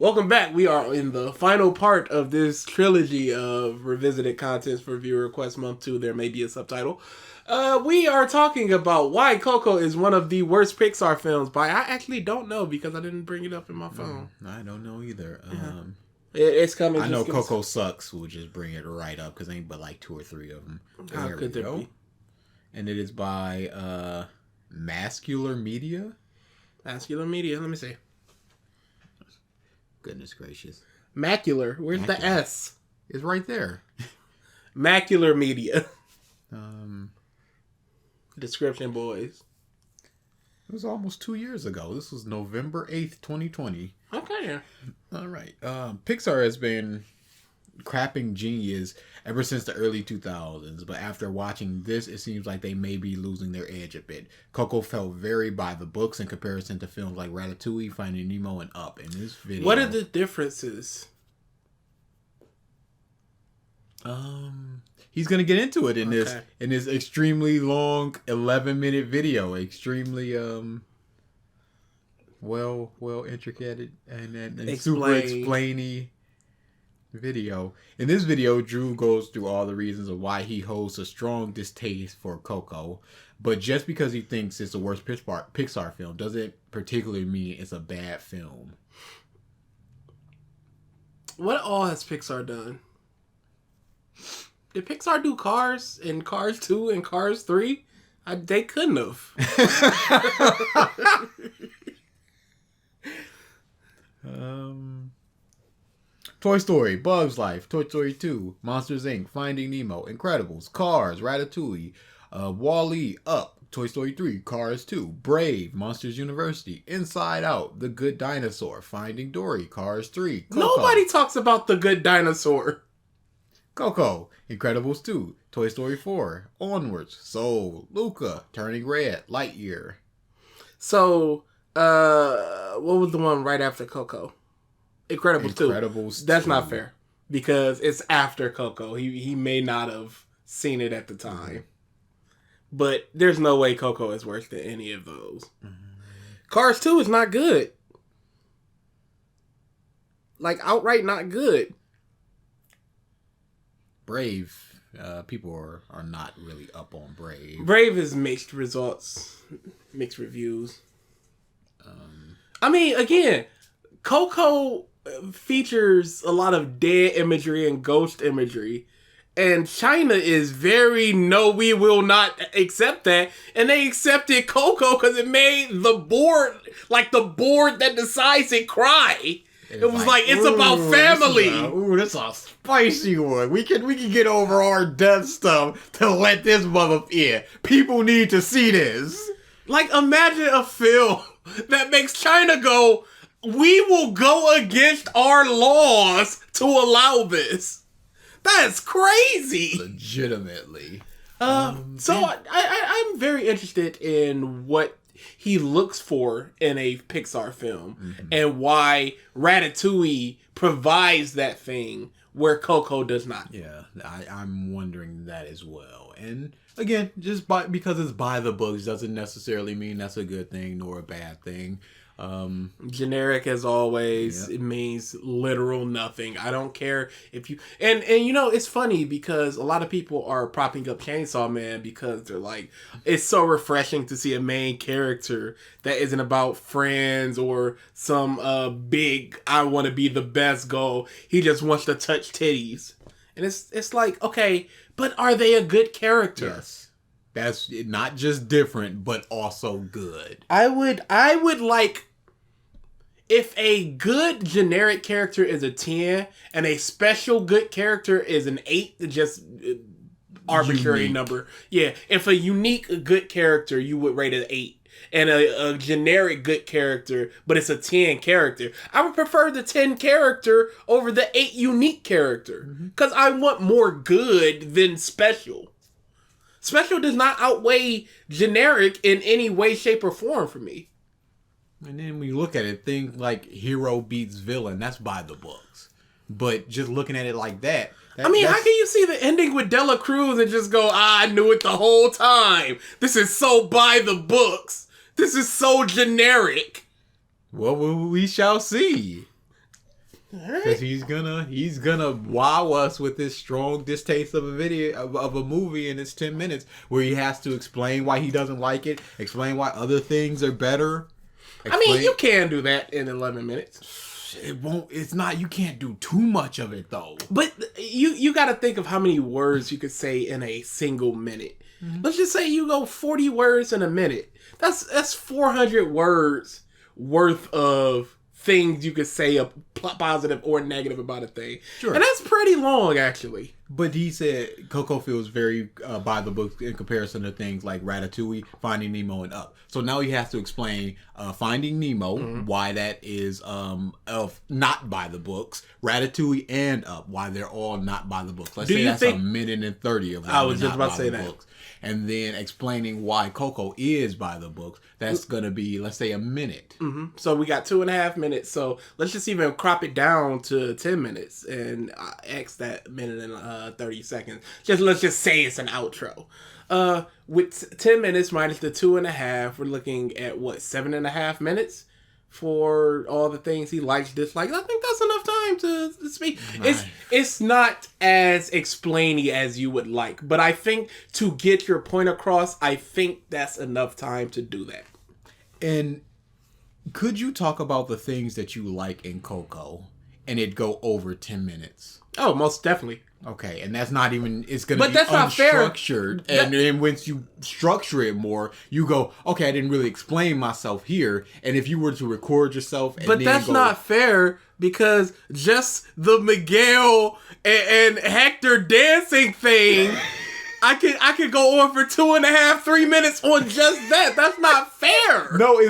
Welcome back. We are in the final part of this trilogy of revisited contents for Viewer Request Month 2. There may be a subtitle. We are talking about why Coco is one of the worst Pixar films. But I actually don't know because I didn't bring it up in my phone. I don't know either. Yeah. It's coming. I know Coco sucks. We'll just bring it right up because ain't but like 2 or 3 of them. How could there be? And it is by Macular Media. Macular Media. Let me see. Goodness gracious. Macular. Where's the S? It's right there. Macular Media. Description, boys. It was almost 2 years ago. This was November 8th, 2020. Okay. All right. Pixar has been crapping genius ever since the early 2000s, but after watching this, it seems like they may be losing their edge a bit. Coco felt very by the books in comparison to films like Ratatouille, Finding Nemo, and Up. In this video, what are the differences? He's gonna get into it in this extremely long 11-minute video. Extremely well intricate and super explainy video. In this video, Drew goes through all the reasons of why he holds a strong distaste for Coco, but just because he thinks it's the worst Pixar film doesn't particularly mean it's a bad film. What all has Pixar done? Did Pixar do Cars and Cars 2 and Cars 3? They couldn't have. Toy Story, Bug's Life, Toy Story 2, Monsters Inc., Finding Nemo, Incredibles, Cars, Ratatouille, Wall-E, Up, Toy Story 3, Cars 2, Brave, Monsters University, Inside Out, The Good Dinosaur, Finding Dory, Cars 3, Coco. Nobody talks about The Good Dinosaur. Coco, Incredibles 2, Toy Story 4, Onwards, Soul, Luca, Turning Red, Lightyear. So, what was the one right after Coco? Incredibles 2. That's 2. not fair because it's after Coco. He may not have seen it at the time, but there's no way Coco is worse than any of those. Cars 2 is not good, like outright not good. Brave, people are not really up on Brave. Brave is mixed results, mixed reviews. I mean, again, Coco features a lot of dead imagery and ghost imagery, and China is very no, we will not accept that, and they accepted Coco because it made the board, like the board that decides it, cry. It was like it's about family. This is a spicy one. We can get over our death stuff to let this mother in. People need to see this. Like, imagine a film that makes China go, we will go against our laws to allow this. That's crazy. Legitimately. So I'm very interested in what he looks for in a Pixar film and why Ratatouille provides that thing where Coco does not. Yeah, I'm wondering that as well. And again, just because it's by the books doesn't necessarily mean that's a good thing nor a bad thing. Generic as always. It means literal nothing. I don't care if you and you know, it's funny because a lot of people are propping up Chainsaw Man because they're like, it's so refreshing to see a main character that isn't about friends or some big I want to be the best goal. He just wants to touch titties. And it's like, okay, but are they a good character? Yes. That's not just different, but also good. I would like if a good generic character is a 10 and a special good character is an 8, just arbitrary number. Yeah, if a unique good character, you would rate it 8. And a generic good character, but it's a 10 character. I would prefer the 10 character over the 8 unique character. Because I want more good than special. Special does not outweigh generic in any way, shape, or form for me. And then when you look at it, things like hero beats villain, that's by the books. But just looking at it like that... I mean, how can you see the ending with Dela Cruz and just go, I knew it the whole time. This is so by the books. This is so generic. Well, we shall see. Because he's gonna wow us with this strong distaste of a video of a movie in its 10 minutes, where he has to explain why he doesn't like it, explain why other things are better. You can do that in 11 minutes. It's not. You can't do too much of it though. But you got to think of how many words you could say in a single minute. Mm-hmm. Let's just say you go 40 words in a minute. That's 400 words worth of things you could say a positive or negative about a thing. Sure. And that's pretty long, actually. But he said Coco feels very by the book in comparison to things like Ratatouille, Finding Nemo, and Up. So now he has to explain Finding Nemo, why that is not by the books, Ratatouille and Up, why they're all not by the books. Let's say that's a minute and 30 of them. I was just about to say that. Books. And then explaining why Coco is by the books. That's going to be, let's say, a minute. Mm-hmm. So we got 2.5 minutes. So let's just even crop it down to 10 minutes and X that minute and 30 seconds. Let's just say it's an outro. With 10 minutes minus the 2.5, we're looking at 7.5 minutes for all the things he likes, dislikes. I think that's enough time to speak. Nice. It's not as explainy as you would like, but I think to get your point across, I think that's enough time to do that. And could you talk about the things that you like in Coco and it go over 10 minutes? Oh, most definitely. Okay, and that's not even, it's going to be that's unstructured. And then once you structure it more, you go, okay, I didn't really explain myself here. And if you were to record yourself and But then that's not fair, because just the Miguel and Hector dancing thing, I could go on for 2.5-3 minutes on just that. That's not fair. No,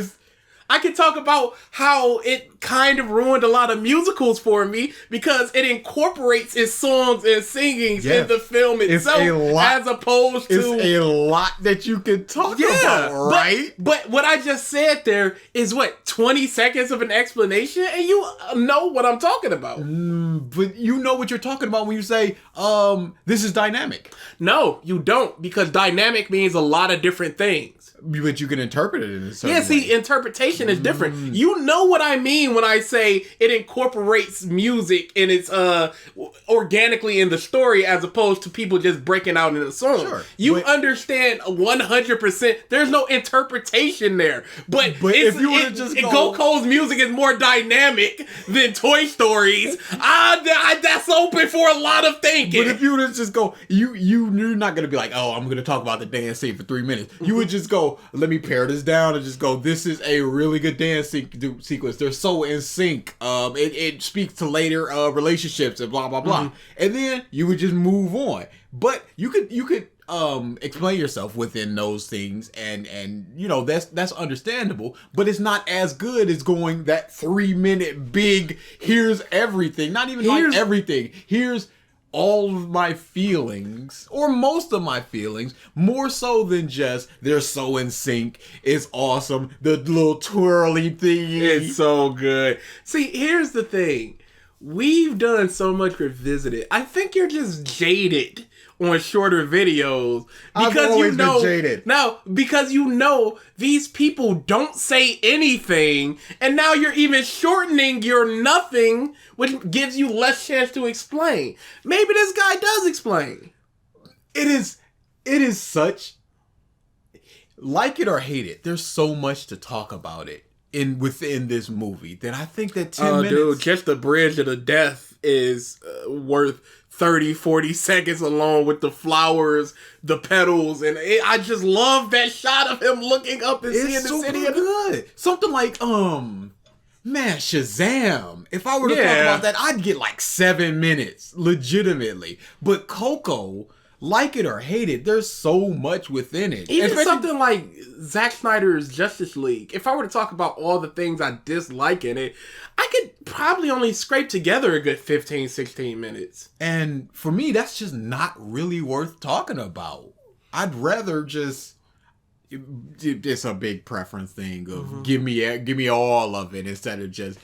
I could talk about how it kind of ruined a lot of musicals for me because it incorporates its songs and singings in the film itself, as opposed to... It's a lot that you can talk about, right? But what I just said there is 20 seconds of an explanation, and you know what I'm talking about. But you know what you're talking about when you say, this is dynamic. No, you don't, because dynamic means a lot of different things. But you can interpret it in a certain way. See, interpretation is different. You know what I mean when I say it incorporates music and it's organically in the story as opposed to people just breaking out in the song. Sure, you understand 100%. There's no interpretation there. But if you were to just Coco's music is more dynamic than Toy Story's. That's open for a lot of thinking. But if you were to just go, you're not going to be like, oh, I'm going to talk about the dance scene for 3 minutes. You would just go, let me pare this down and just go, this is a really good dance sequence. They're so in sync. It speaks to later relationships and blah, blah, blah. Mm-hmm. And then you would just move on. But you could explain yourself within those things and you know, that's understandable, but it's not as good as going that 3-minute big, here's everything. Not even like everything. Here's all of my feelings, or most of my feelings, more so than just they're so in sync. It's awesome. The little twirly thing. It's so good. See, here's the thing. We've done so much Revisited. I think you're just jaded on shorter videos because I've always been jaded. Now, because you know these people don't say anything, and now you're even shortening your nothing, which gives you less chance to explain. Maybe this guy does explain. It is such, like it or hate it, there's so much to talk about it within this movie that I think that 10 minutes... Dude, just the bridge of the death is worth 30-40 seconds alone with the flowers, the petals, and I just love that shot of him looking up and seeing the city. It's good. Something like, man, Shazam. If I were to talk about that, I'd get like 7 minutes, legitimately. But Coco, like it or hate it, there's so much within it. Even something like Zack Snyder's Justice League. If I were to talk about all the things I dislike in it, I could probably only scrape together a good 15-16 minutes. And for me, that's just not really worth talking about. I'd rather just... It's a big preference thing of give me all of it instead of just...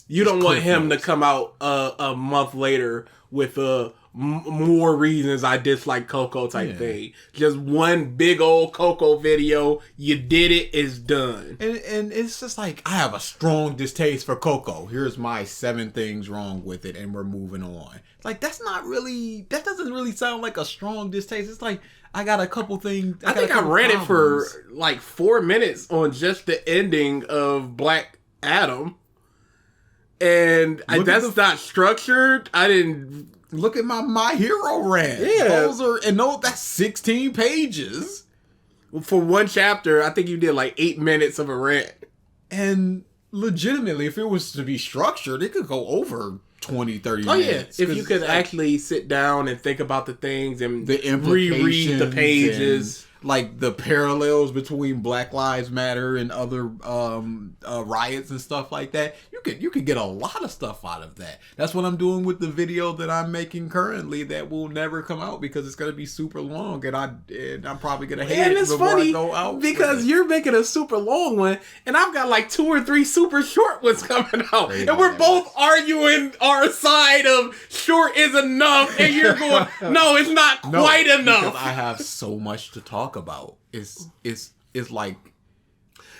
You don't want him to come out a month later with more reasons I dislike Coco type thing. Just one big old Coco video. You did it. It's done. And it's just like, I have a strong distaste for Coco. Here's my 7 things wrong with it, and we're moving on. Like, that doesn't really sound like a strong distaste. It's like, I got a couple things. I think I read it for like 4 minutes on just the ending of Black Adam. And that's not structured. I didn't... Look at my hero rant. Yeah. That's 16 pages. For one chapter, I think you did like 8 minutes of a rant. And legitimately, if it was to be structured, it could go over 20, 30 minutes. If you could actually sit down and think about the things and the reread the pages. Like the parallels between Black Lives Matter and other riots and stuff like that. You could get a lot of stuff out of that. That's what I'm doing with the video that I'm making currently that will never come out because it's gonna be super long and I'm probably gonna hate it before I go out. Because you're making a super long one and I've got like 2 or 3 super short ones coming out. Crazy, and we're both arguing our side of short is enough and you're going, no, it's not quite enough. Because I have so much to talk about. It's like,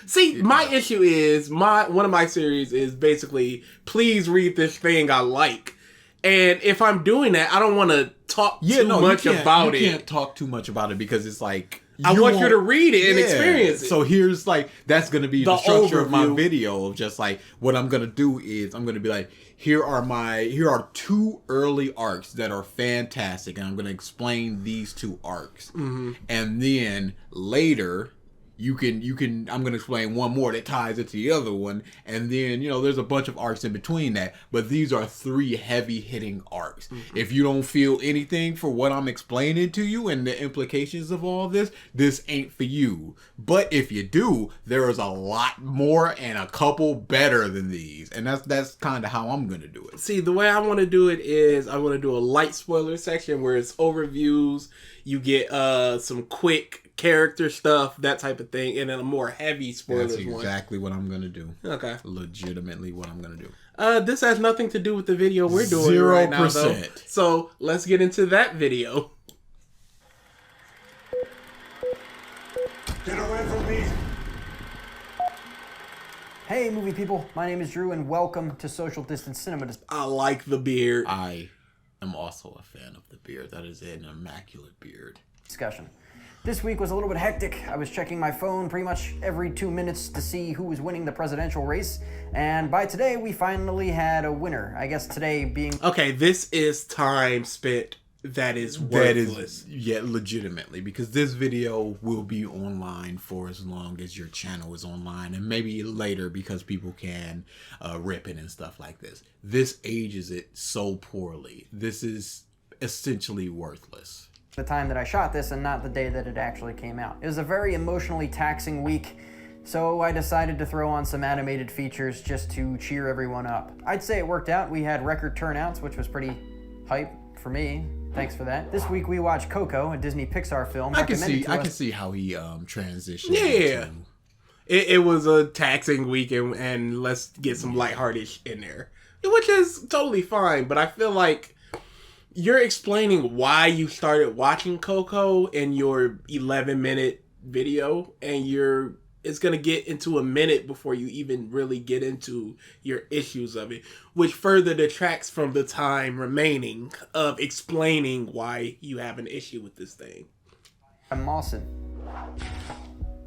see, my issue is one of my series is basically please read this thing I like, and if I'm doing that, I don't want to talk too much about it. You can't talk too much about it because it's like I want you to read it and experience it. So here's like that's gonna be the structure of my video of just like what I'm gonna do is I'm gonna be like, here are 2 early arcs that are fantastic, and I'm going to explain these 2 arcs. Mm-hmm. And then later, I'm going to explain one more that ties into the other one. And then, there's a bunch of arcs in between that. But these are 3 heavy-hitting arcs. Mm-hmm. If you don't feel anything for what I'm explaining to you and the implications of all this ain't for you. But if you do, there is a lot more and a couple better than these. And that's kind of how I'm going to do it. See, the way I want to do it is I want to do a light spoiler section where it's overviews. You get some quick character stuff, that type of thing, and then a more heavy spoilers one. That's exactly what I'm going to do. Okay. Legitimately what I'm going to do. This has nothing to do with the video we're doing 0%. Right now, though. So let's get into that video. Get away from me! Hey, movie people. My name is Drew, and welcome to Social Distance Cinema. I like the beard. I am also a fan of the beard. That is an immaculate beard. Discussion. This week was a little bit hectic. I was checking my phone pretty much every 2 minutes to see who was winning the presidential race, and by today we finally had a winner. I guess today being... Okay, this is time spent that is worthless. Legitimately, because this video will be online for as long as your channel is online, and maybe later because people can rip it and stuff like this. This ages it so poorly. This is essentially worthless. The time that I shot this and not the day that it actually came out. It was a very emotionally taxing week, so I decided to throw on some animated features just to cheer everyone up. I'd say it worked out. We had record turnouts, which was pretty hype for me. Thanks for that. This week we watched Coco, a Disney Pixar film. I can see how he transitioned. Yeah. It was a taxing week and let's get some lighthearted in there. Which is totally fine, but I feel like you're explaining why you started watching Coco in your 11-minute video, and it's going to get into a minute before you even really get into your issues of it, which further detracts from the time remaining of explaining why you have an issue with this thing. I'm Mawson.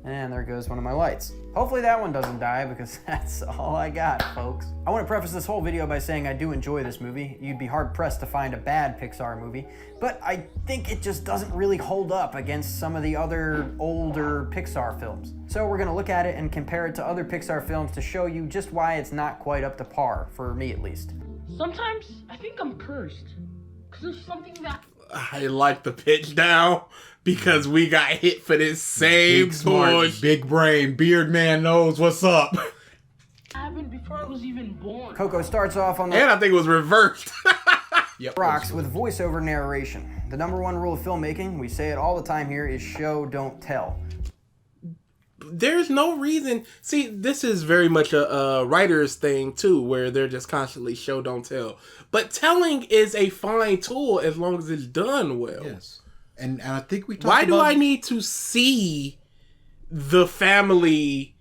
And there goes one of my lights. Hopefully that one doesn't die because that's all I got, folks. I want to preface this whole video by saying I do enjoy this movie. You'd be hard-pressed to find a bad Pixar movie, but I think it just doesn't really hold up against some of the other older Pixar films. So we're going to look at it and compare it to other Pixar films to show you just why it's not quite up to par, for me at least. Sometimes I think I'm cursed, because there's something that... I like the pitch down because we got hit for this same bullshit. Big brain, beard man knows what's up. happened before I was even born. Coco starts off on the and I think it was reversed. rocks with voiceover narration. The #1 rule of filmmaking, we say it all the time here, is show, don't tell. there's no reason. See, this is very much a writer's thing too, where they're just constantly show don't tell. But telling is a fine tool as long as it's done well. Yes, and I think we talked Why do I need to see the family?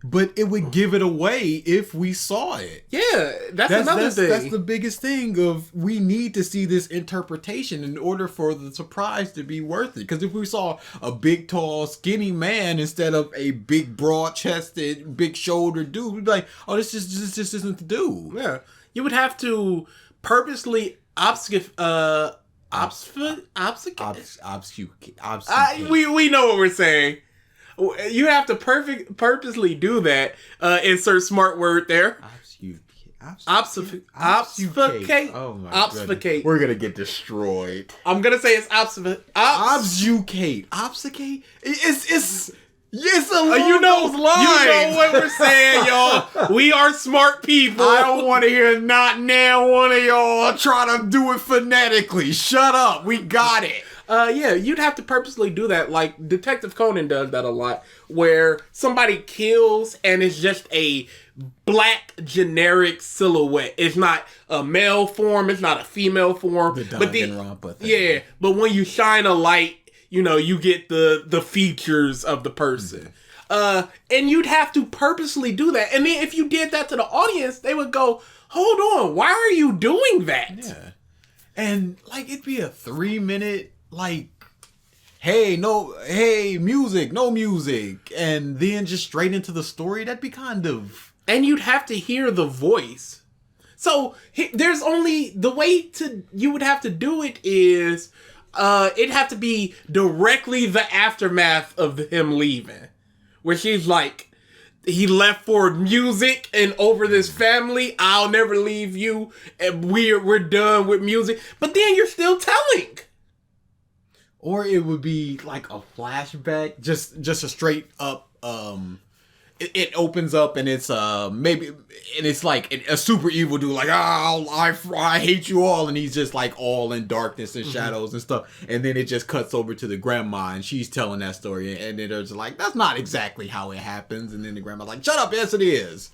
But it would give it away if we saw it. Yeah, that's another thing. That's the biggest thing of we need to see this interpretation in order for the surprise to be worth it. Because if we saw a big, tall, skinny man instead of a big, broad-chested, big-shouldered dude, we'd be like, oh, this just isn't the dude. Yeah, you would have to purposely obfuscate. We know what we're saying. You have to purposely do that. Insert smart word there. Obfuscate. Oh my obfuscate. Goodness. We're gonna get destroyed. I'm gonna say it's obfuscate. Obfuscate. Obfuscate. It's along you know those lines. You know what we're saying, y'all. We are smart people. I don't want to hear not now one of y'all try to do it phonetically. Shut up. We got it. Yeah, you'd have to purposely do that. Like Detective Conan does that a lot, where somebody kills and it's just a black generic silhouette. It's not a male form. It's not a female form. Thing. But when you shine a light, you know, you get the features of the person. And you'd have to purposely do that. And then if you did that to the audience, they would go, hold on, why are you doing that? Yeah. And like it'd be a 3-minute like, hey, music, no music, and then just straight into the story. That'd be kind of... And you'd have to hear the voice. So there's only... The way you would have to do it is... it'd have to be directly the aftermath of him leaving. Where she's like, he left for music and over this family. I'll never leave you. And we're done with music. But then you're still telling. Or it would be like a flashback, just a straight up. It opens up and it's maybe, and it's like a super evil dude, like I hate you all, and he's just like all in darkness and shadows and stuff. And then it just cuts over to the grandma and she's telling that story, and then it's like that's not exactly how it happens. And then the grandma's like, shut up, yes it is.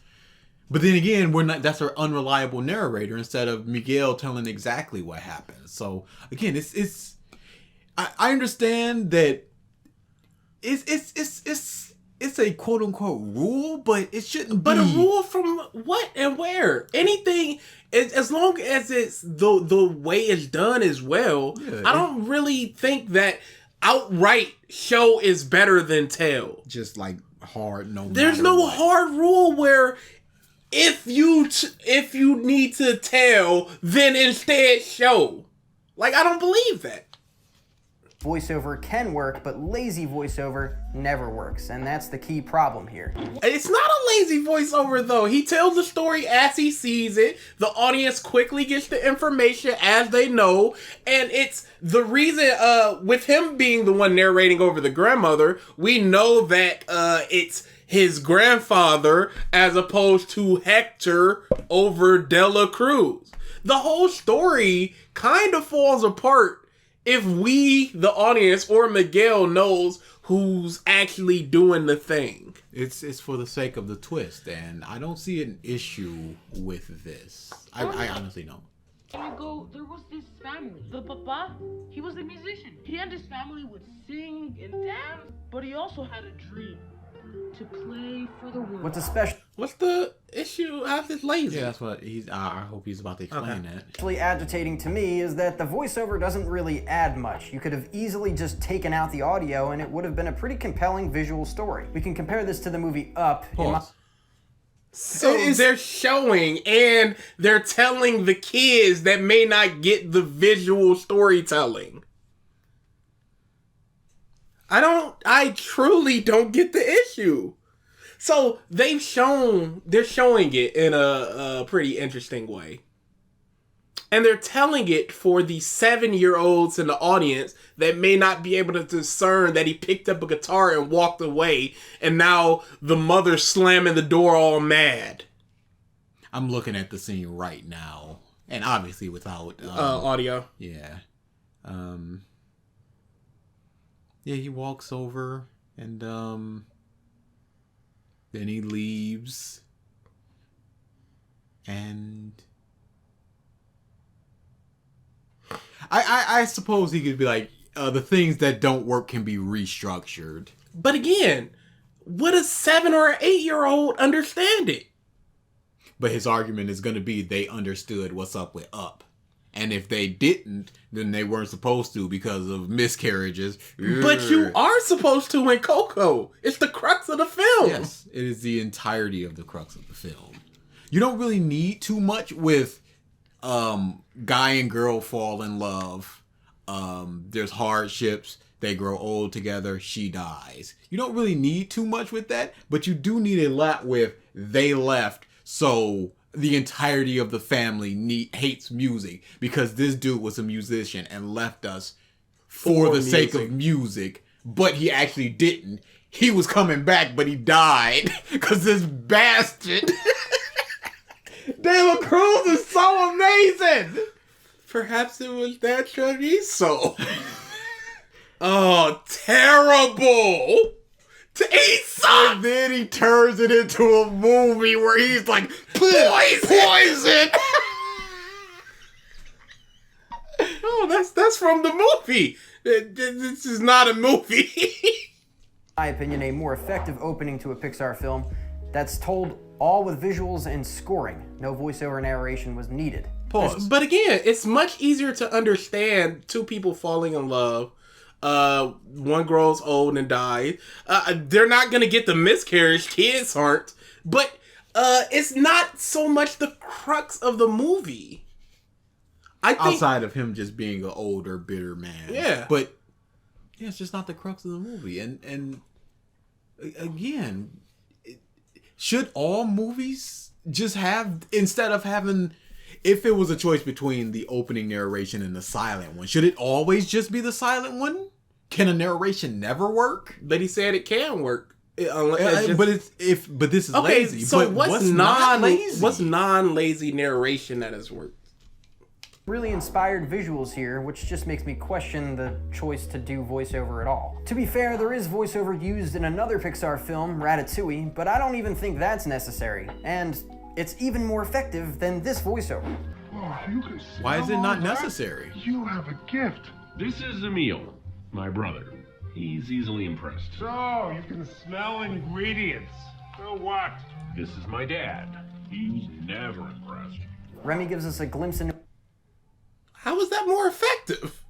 But then again, that's an unreliable narrator instead of Miguel telling exactly what happened. So again, it's. I understand that it's a quote unquote rule, but it shouldn't be. But a rule from what and where? Anything, as long as it's the way it's done as well. Yeah, I don't really think that outright show is better than tell. Just like hard, no. There's no hard rule where if you need to tell, then instead show. Like I don't believe that. Voiceover can work, but lazy voiceover never works, and that's the key problem here. It's not a lazy voiceover, though. He tells the story as he sees it. The audience quickly gets the information as they know, and it's the reason, with him being the one narrating over the grandmother, we know that it's his grandfather as opposed to Hector over Dela Cruz. The whole story kind of falls apart if we, the audience, or Miguel knows who's actually doing the thing. It's for the sake of the twist, and I don't see an issue with this. I honestly don't. There was this family. The papa, he was a musician. He and his family would sing and dance, but he also had a dream to play for the world. What's the issue? How's this lazy? Yeah, that's what I hope he's about to explain that. Actually agitating to me is that the voiceover doesn't really add much. You could have easily just taken out the audio and it would have been a pretty compelling visual story. We can compare this to the movie Up. So they're showing and they're telling the kids that may not get the visual storytelling. I truly don't get the issue. So they're showing it in a pretty interesting way. And they're telling it for the 7-year-olds in the audience that may not be able to discern that he picked up a guitar and walked away. And now the mother's slamming the door all mad. I'm looking at the scene right now. And obviously without audio. Yeah. Yeah, he walks over and Then he leaves. And I suppose he could be like, the things that don't work can be restructured. But again, would a 7 or an 8-year-old understand it? But his argument is going to be they understood what's up with Up. And if they didn't, then they weren't supposed to because of miscarriages. But you are supposed to in Coco. It's the crux of the film. Yes, it is the entirety of the crux of the film. You don't really need too much with guy and girl fall in love. There's hardships. They grow old together. She dies. You don't really need too much with that, but you do need a lot with they left. So the entirety of the family hates music because this dude was a musician and left us for the sake of music, but he actually didn't. He was coming back, but he died because this bastard. David Cruz is so amazing. Perhaps it was that chorizo. Oh, terrible. To eat some. And then he turns it into a movie where he's like, poison. Oh, that's from the movie. This is not a movie. In my opinion, a more effective opening to a Pixar film that's told all with visuals and scoring. No voiceover narration was needed. Pause. But again, it's much easier to understand two people falling in love. One grows old and dies. They're not gonna get the miscarriage. Kids aren't. But it's not so much the crux of the movie. I think, outside of him just being an older, bitter man. Yeah. But yeah, it's just not the crux of the movie. And again, should all movies just have, instead of having, if it was a choice between the opening narration and the silent one, should it always just be the silent one? Can a narration never work? But he said it can work. But this is okay, lazy. so but what's non-lazy? What's non-lazy narration that has worked? Really inspired visuals here, which just makes me question the choice to do voiceover at all. To be fair, there is voiceover used in another Pixar film, Ratatouille, but I don't even think that's necessary. And it's even more effective than this voiceover. Oh, you can Why is it smell not all that? necessary? You have a gift. This is Emil, my brother. He's easily impressed. So, you can smell ingredients. So what? This is my dad. He's never impressed. Remy gives us a glimpse into How is that more effective?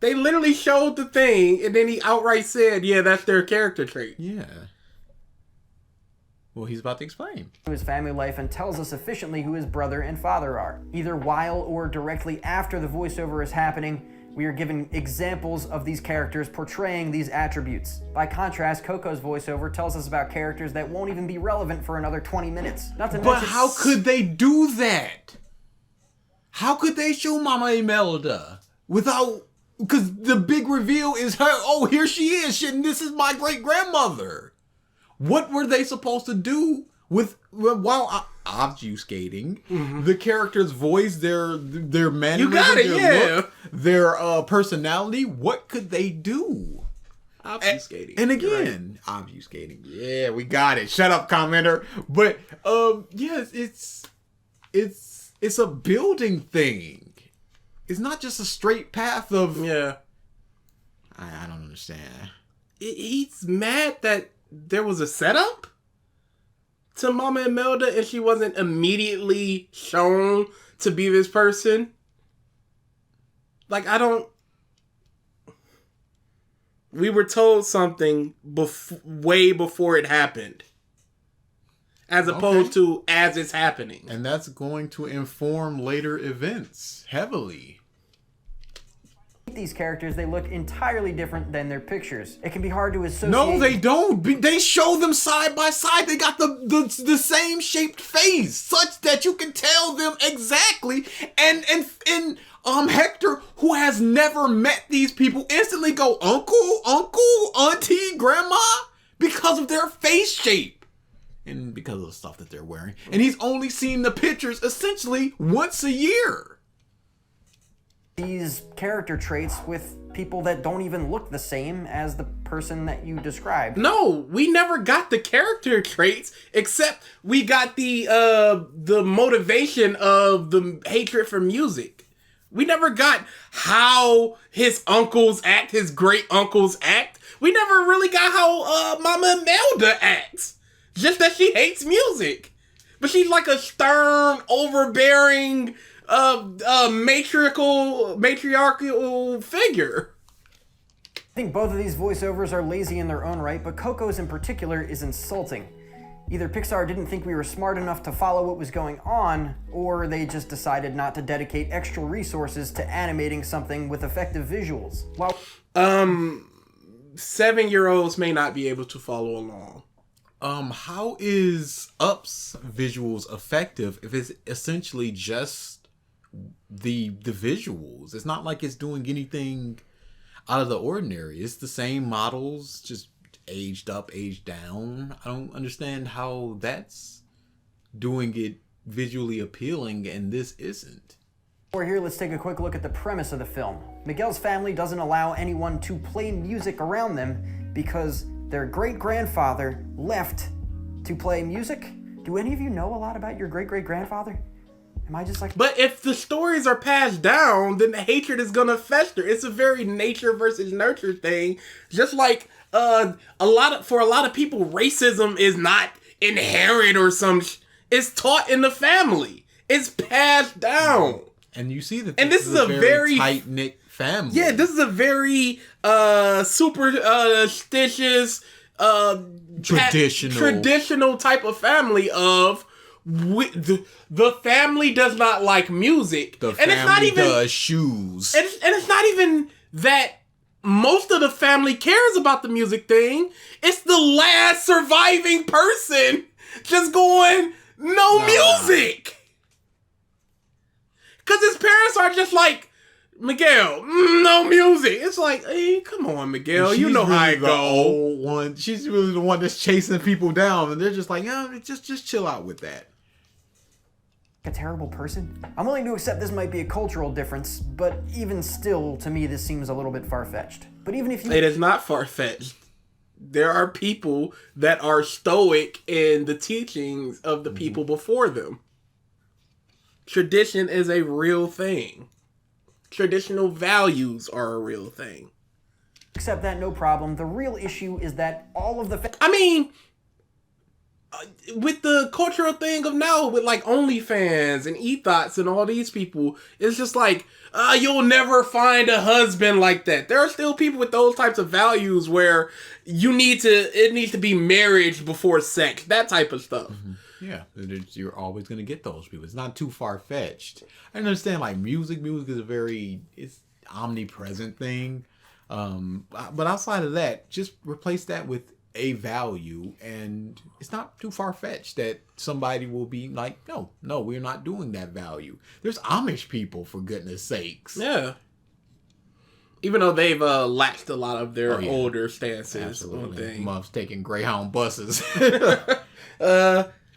They literally showed the thing, and then he outright said, yeah, that's their character trait. Yeah. Well, he's about to explain. his family life and tells us efficiently who his brother and father are. Either while or directly after the voiceover is happening, we are given examples of these characters portraying these attributes. By contrast, Coco's voiceover tells us about characters that won't even be relevant for another 20 minutes. Not to But mention, how could they do that? How could they show Mama Imelda without... Because the big reveal is her, oh, here she is, shit, and this is my great-grandmother. What were they supposed to do with while obfuscating the character's voice, their mannerisms, their look, their personality? What could they do? Obfuscating. And again, obfuscating. Yeah, we got it. Shut up, commenter. But yes, it's a building thing. It's not just a straight path of I don't understand. He's mad that there was a setup to Mama Imelda and she wasn't immediately shown to be this person. Like, we were told something way before it happened. As opposed to as it's happening. And that's going to inform later events heavily. these characters, they look entirely different than their pictures. It can be hard to associate. No, they don't. They show them side by side. They got the same shaped face, such that you can tell them exactly. And Hector, who has never met these people, instantly go uncle, auntie, grandma, because of their face shape. And because of the stuff that they're wearing. And he's only seen the pictures essentially once a year. these character traits with people that don't even look the same as the person that you described. No, we never got the character traits, except we got the motivation of the hatred for music. We never got how his uncles act, his great uncles act. We never really got how Mama Imelda acts. Just that she hates music. But she's like a stern, overbearing, matriarchal figure. I think both of these voiceovers are lazy in their own right, but Coco's in particular is insulting. Either Pixar didn't think we were smart enough to follow what was going on, or they just decided not to dedicate extra resources to animating something with effective visuals. While 7-year-olds may not be able to follow along. How is Up's visuals effective if it's essentially just the visuals? It's not like it's doing anything out of the ordinary. It's the same models, just aged up, aged down. I don't understand how that's doing it visually appealing and this isn't. we're here, let's take a quick look at the premise of the film. Miguel's family doesn't allow anyone to play music around them because their great-grandfather left to play music. Do any of you know a lot about your great-great-grandfather? Am I just like... But if the stories are passed down, then the hatred is gonna fester. It's a very nature versus nurture thing. Just like for a lot of people, racism is not inherent or it's taught in the family. It's passed down. And you see that this is a very tight-knit family. Yeah, this is a very superstitious, traditional type of family of the family does not like music. The family does shoes. And it's not even that most of the family cares about the music thing. It's the last surviving person just going, no music. Because his parents are just like, Miguel, no music. It's like, hey, come on, Miguel. You know how it goes. Old one. She's really the one that's chasing people down, and they're just like, yeah, just chill out with that. A terrible person? I'm willing to accept this might be a cultural difference, but even still, to me, this seems a little bit far-fetched. But even if you... It is not far-fetched. There are people that are stoic in the teachings of the people before them. Tradition is a real thing. Traditional values are a real thing. Accept that, no problem. The real issue is that all of the... with the cultural thing of now, with like OnlyFans and Ethos and all these people, it's just like, you'll never find a husband like that. There are still people with those types of values where it needs to be marriage before sex, that type of stuff. Mm-hmm. Yeah, you're always going to get those people. It's not too far-fetched. I understand, like, music is it's omnipresent thing. But outside of that, just replace that with a value, and it's not too far-fetched that somebody will be like, no, we're not doing that value. There's Amish people, for goodness sakes. Yeah. Even though they've latched a lot of their older stances on things. Muffs taking Greyhound buses.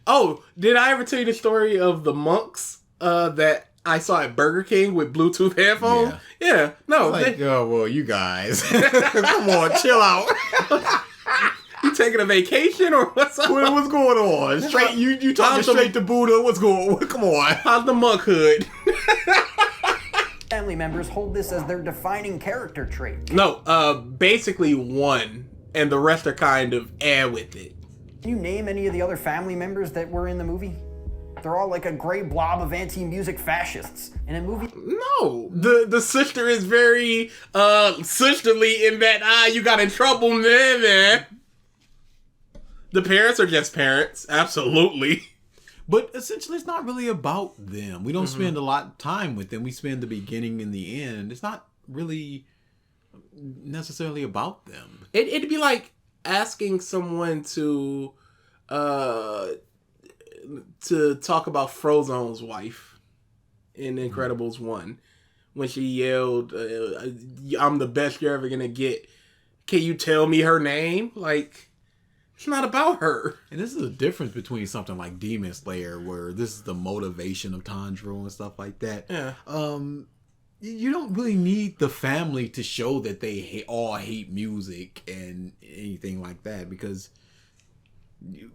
Oh, did I ever tell you the story of the monks that I saw at Burger King with Bluetooth headphones? Yeah. No. Like, oh, well, you guys. Come on, chill out. You taking a vacation or what's up? What's going on? Straight, you talking straight to Buddha? What's going on? Come on. How's the monkhood? Family members hold this as their defining character trait. No, basically one, and the rest are kind of with it. Can you name any of the other family members that were in the movie? They're all like a gray blob of anti-music fascists. In a movie... No. The sister is very sisterly in that, you got in trouble, man. The parents are just parents. Absolutely. But essentially, it's not really about them. We don't spend a lot of time with them. We spend the beginning and the end. It's not really necessarily about them. It'd be like asking someone to talk about Frozone's wife in Incredibles 1 when she yelled, I'm the best you're ever gonna get. Can you tell me her name? Like, it's not about her. And this is a difference between something like Demon Slayer, where this is the motivation of Tanjiro and stuff like that. Yeah. you don't really need the family to show that they all hate music and anything like that, because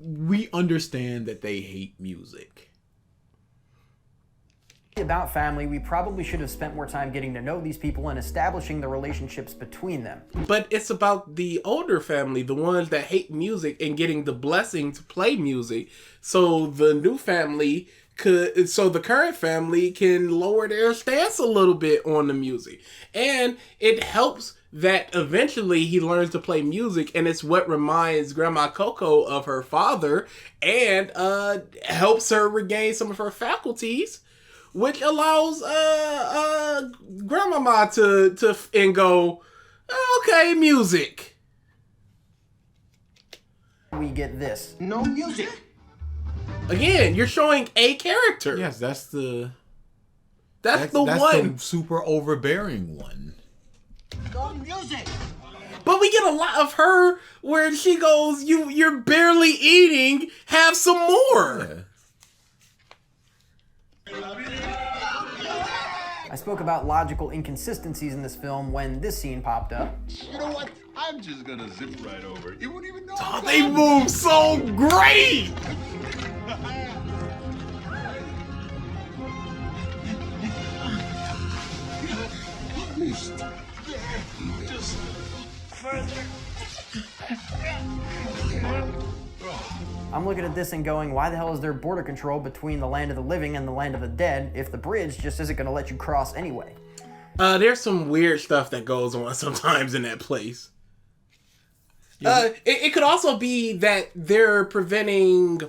we understand that they hate music. About family, we probably should have spent more time getting to know these people and establishing the relationships between them. But it's about the older family, the ones that hate music, and getting the blessing to play music, so the new family so the current family can lower their stance a little bit on the music. And it helps that eventually he learns to play music, and it's what reminds Grandma Coco of her father, and helps her regain some of her faculties, which allows Grandmama to and go, okay, music. We get this. No music. Again, you're showing a character. Yes, that's the one. The super overbearing one. No music. But we get a lot of her where she goes, you're barely eating, have some more. I spoke about logical inconsistencies in this film when this scene popped up. You know what? I'm just gonna zip right over. You wouldn't even know. Oh, they move so great. Just further. I'm looking at this and going, why the hell is there border control between the land of the living and the land of the dead if the bridge just isn't going to let you cross anyway? There's some weird stuff that goes on sometimes in that place. It could also be that they're preventing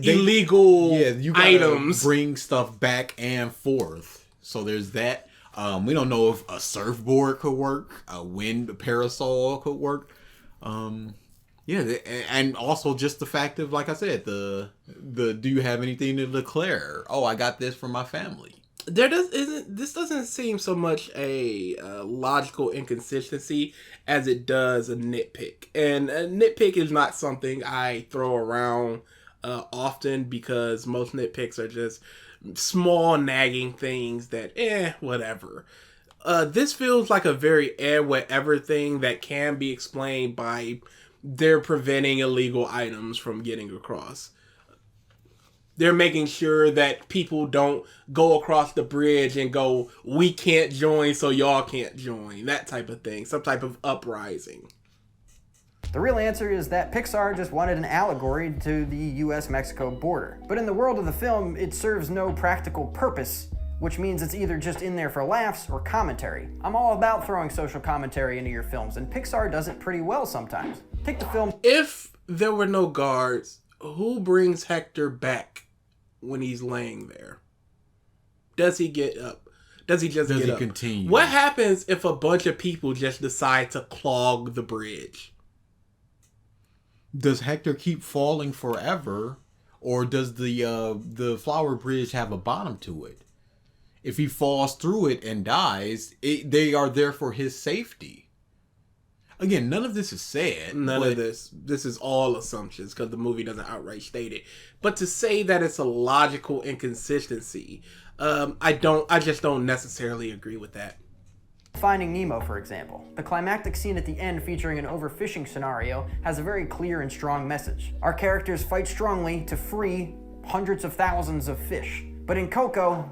illegal you gotta items. Bring stuff back and forth. So there's that. We don't know if a surfboard could work, a wind parasol could work. And also just the fact of, like I said, the do you have anything to declare? Oh, I got this from my family. This doesn't seem so much a logical inconsistency as it does a nitpick. And a nitpick is not something I throw around often, because most nitpicks are just small nagging things that, whatever. This feels like a very whatever thing that can be explained by they're preventing illegal items from getting across. They're making sure that people don't go across the bridge and go, we can't join, so y'all can't join. That type of thing. Some type of uprising. The real answer is that Pixar just wanted an allegory to the US-Mexico border. But in the world of the film, it serves no practical purpose, which means it's either just in there for laughs or commentary. I'm all about throwing social commentary into your films, and Pixar does it pretty well sometimes. Take the film. If there were no guards, who brings Hector back when he's laying there? Does he get up? Does he get up? Continue? What happens if a bunch of people just decide to clog the bridge? Does Hector keep falling forever, or does the flower bridge have a bottom to it? If he falls through it and dies, they are there for his safety. Again, none of this is said. None of this. This is all assumptions because the movie doesn't outright state it. But to say that it's a logical inconsistency, I just don't necessarily agree with that. Finding Nemo, for example. The climactic scene at the end featuring an overfishing scenario has a very clear and strong message. Our characters fight strongly to free hundreds of thousands of fish. But in Coco,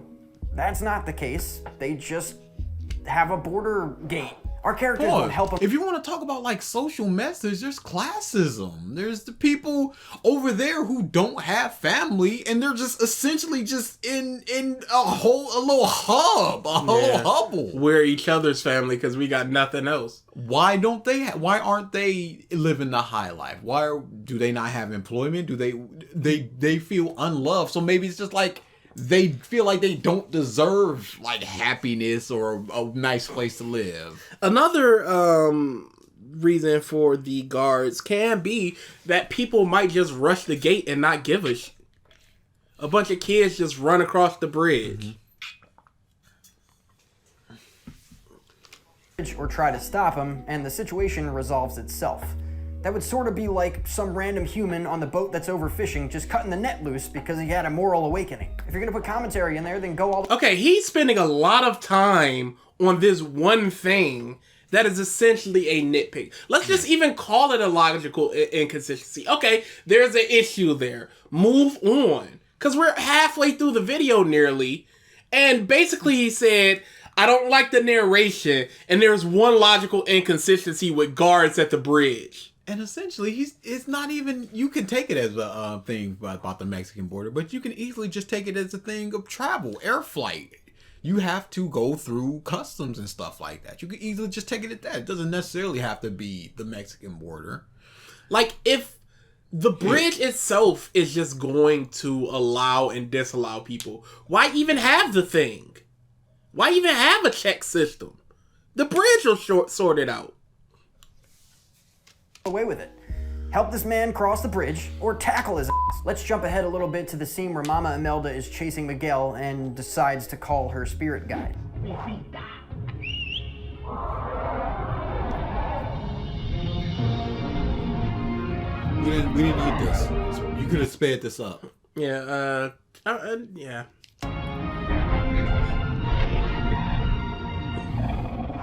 that's not the case. They just have a border gate. Our characters won't help them. If you want to talk about like social message, there's classism. There's the people over there who don't have family, and they're just essentially just in a little hub, little hubble. We're each other's family because we got nothing else. Why aren't they living the high life? Do they not have employment? Do they feel unloved? So maybe it's just like they feel like they don't deserve like happiness or a nice place to live. Another reason for the guards can be that people might just rush the gate and not give a shit. A bunch of kids just run across the bridge. Or try to stop them, and the situation resolves itself. That would sort of be like some random human on the boat that's overfishing just cutting the net loose because he had a moral awakening. If you're gonna put commentary in there, then go all... Okay, he's spending a lot of time on this one thing that is essentially a nitpick. Let's just even call it a logical inconsistency. Okay, there's an issue there. Move on. Because we're halfway through the video nearly, and basically he said, I don't like the narration, and there's one logical inconsistency with guards at the bridge. And essentially, it's not even, you can take it as a thing about the Mexican border, but you can easily just take it as a thing of travel, air flight. You have to go through customs and stuff like that. You can easily just take it at that. It doesn't necessarily have to be the Mexican border. Like, if the bridge itself is just going to allow and disallow people, why even have the thing? Why even have a check system? The bridge will sort it out. Away with it. Help this man cross the bridge or tackle his ass. Let's jump ahead a little bit to the scene where Mama Imelda is chasing Miguel and decides to call her spirit guide. We didn't need this. You could have sped this up. Yeah, yeah.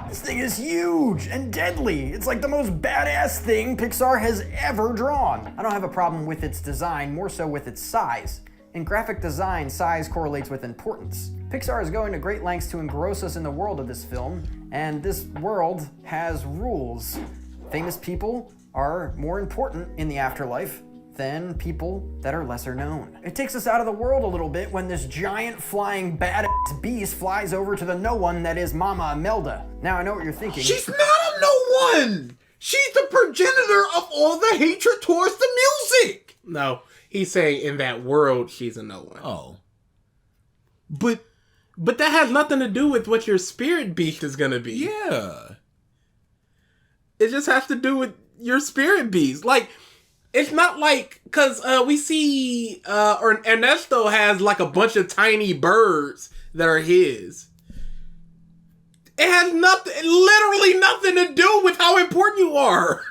This thing is huge and deadly. It's like the most badass thing Pixar has ever drawn. I don't have a problem with its design, more so with its size. In graphic design, size correlates with importance. Pixar is going to great lengths to engross us in the world of this film, and this world has rules. Famous people are more important in the afterlife than people that are lesser known. It takes us out of the world a little bit when this giant flying badass beast flies over to the no one that is Mama Imelda. Now I know what you're thinking. She's not a no one! She's the progenitor of all the hatred towards the music! No, he's saying in that world she's a no one. Oh. But that has nothing to do with what your spirit beast is gonna be. Yeah. It just has to do with your spirit beast. Like, it's not like, because we see Ernesto has like a bunch of tiny birds that are his. It has literally nothing to do with how important you are.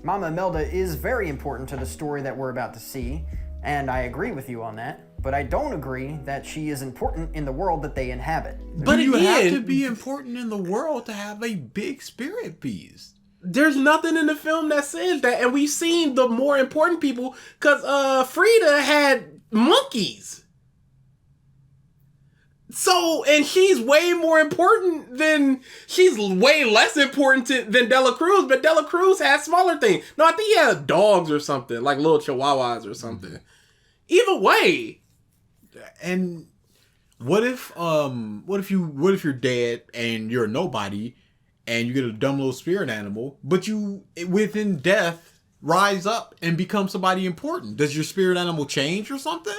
Mama Imelda is very important to the story that we're about to see, and I agree with you on that. But I don't agree that she is important in the world that they inhabit. But you have to be important in the world to have a big spirit beast. There's nothing in the film that says that, and we've seen the more important people, because Frida had monkeys. So, and she's way more important than, she's way less important than Dela Cruz, but Dela Cruz has smaller things. No, I think he had dogs or something, like little chihuahuas or something. Either way. And what if you're dead and you're a nobody, and you get a dumb little spirit animal, but you, within death, rise up and become somebody important? Does your spirit animal change or something?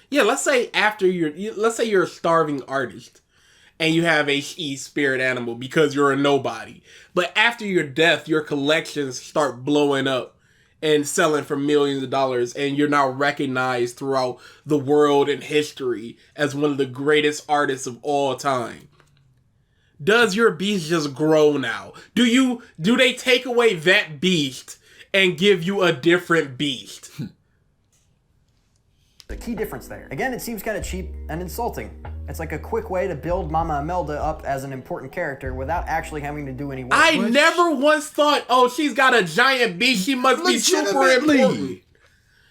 Yeah, let's say you're a starving artist, and you have a spirit animal because you're a nobody. But after your death, your collections start blowing up and selling for millions of dollars, and you're now recognized throughout the world and history as one of the greatest artists of all time. Does your beast just grow now? Do they take away that beast and give you a different beast? The key difference there. Again, it seems kind of cheap and insulting. It's like a quick way to build Mama Imelda up as an important character without actually having to do any work. I never once thought, oh, she's got a giant beast, she must be super important.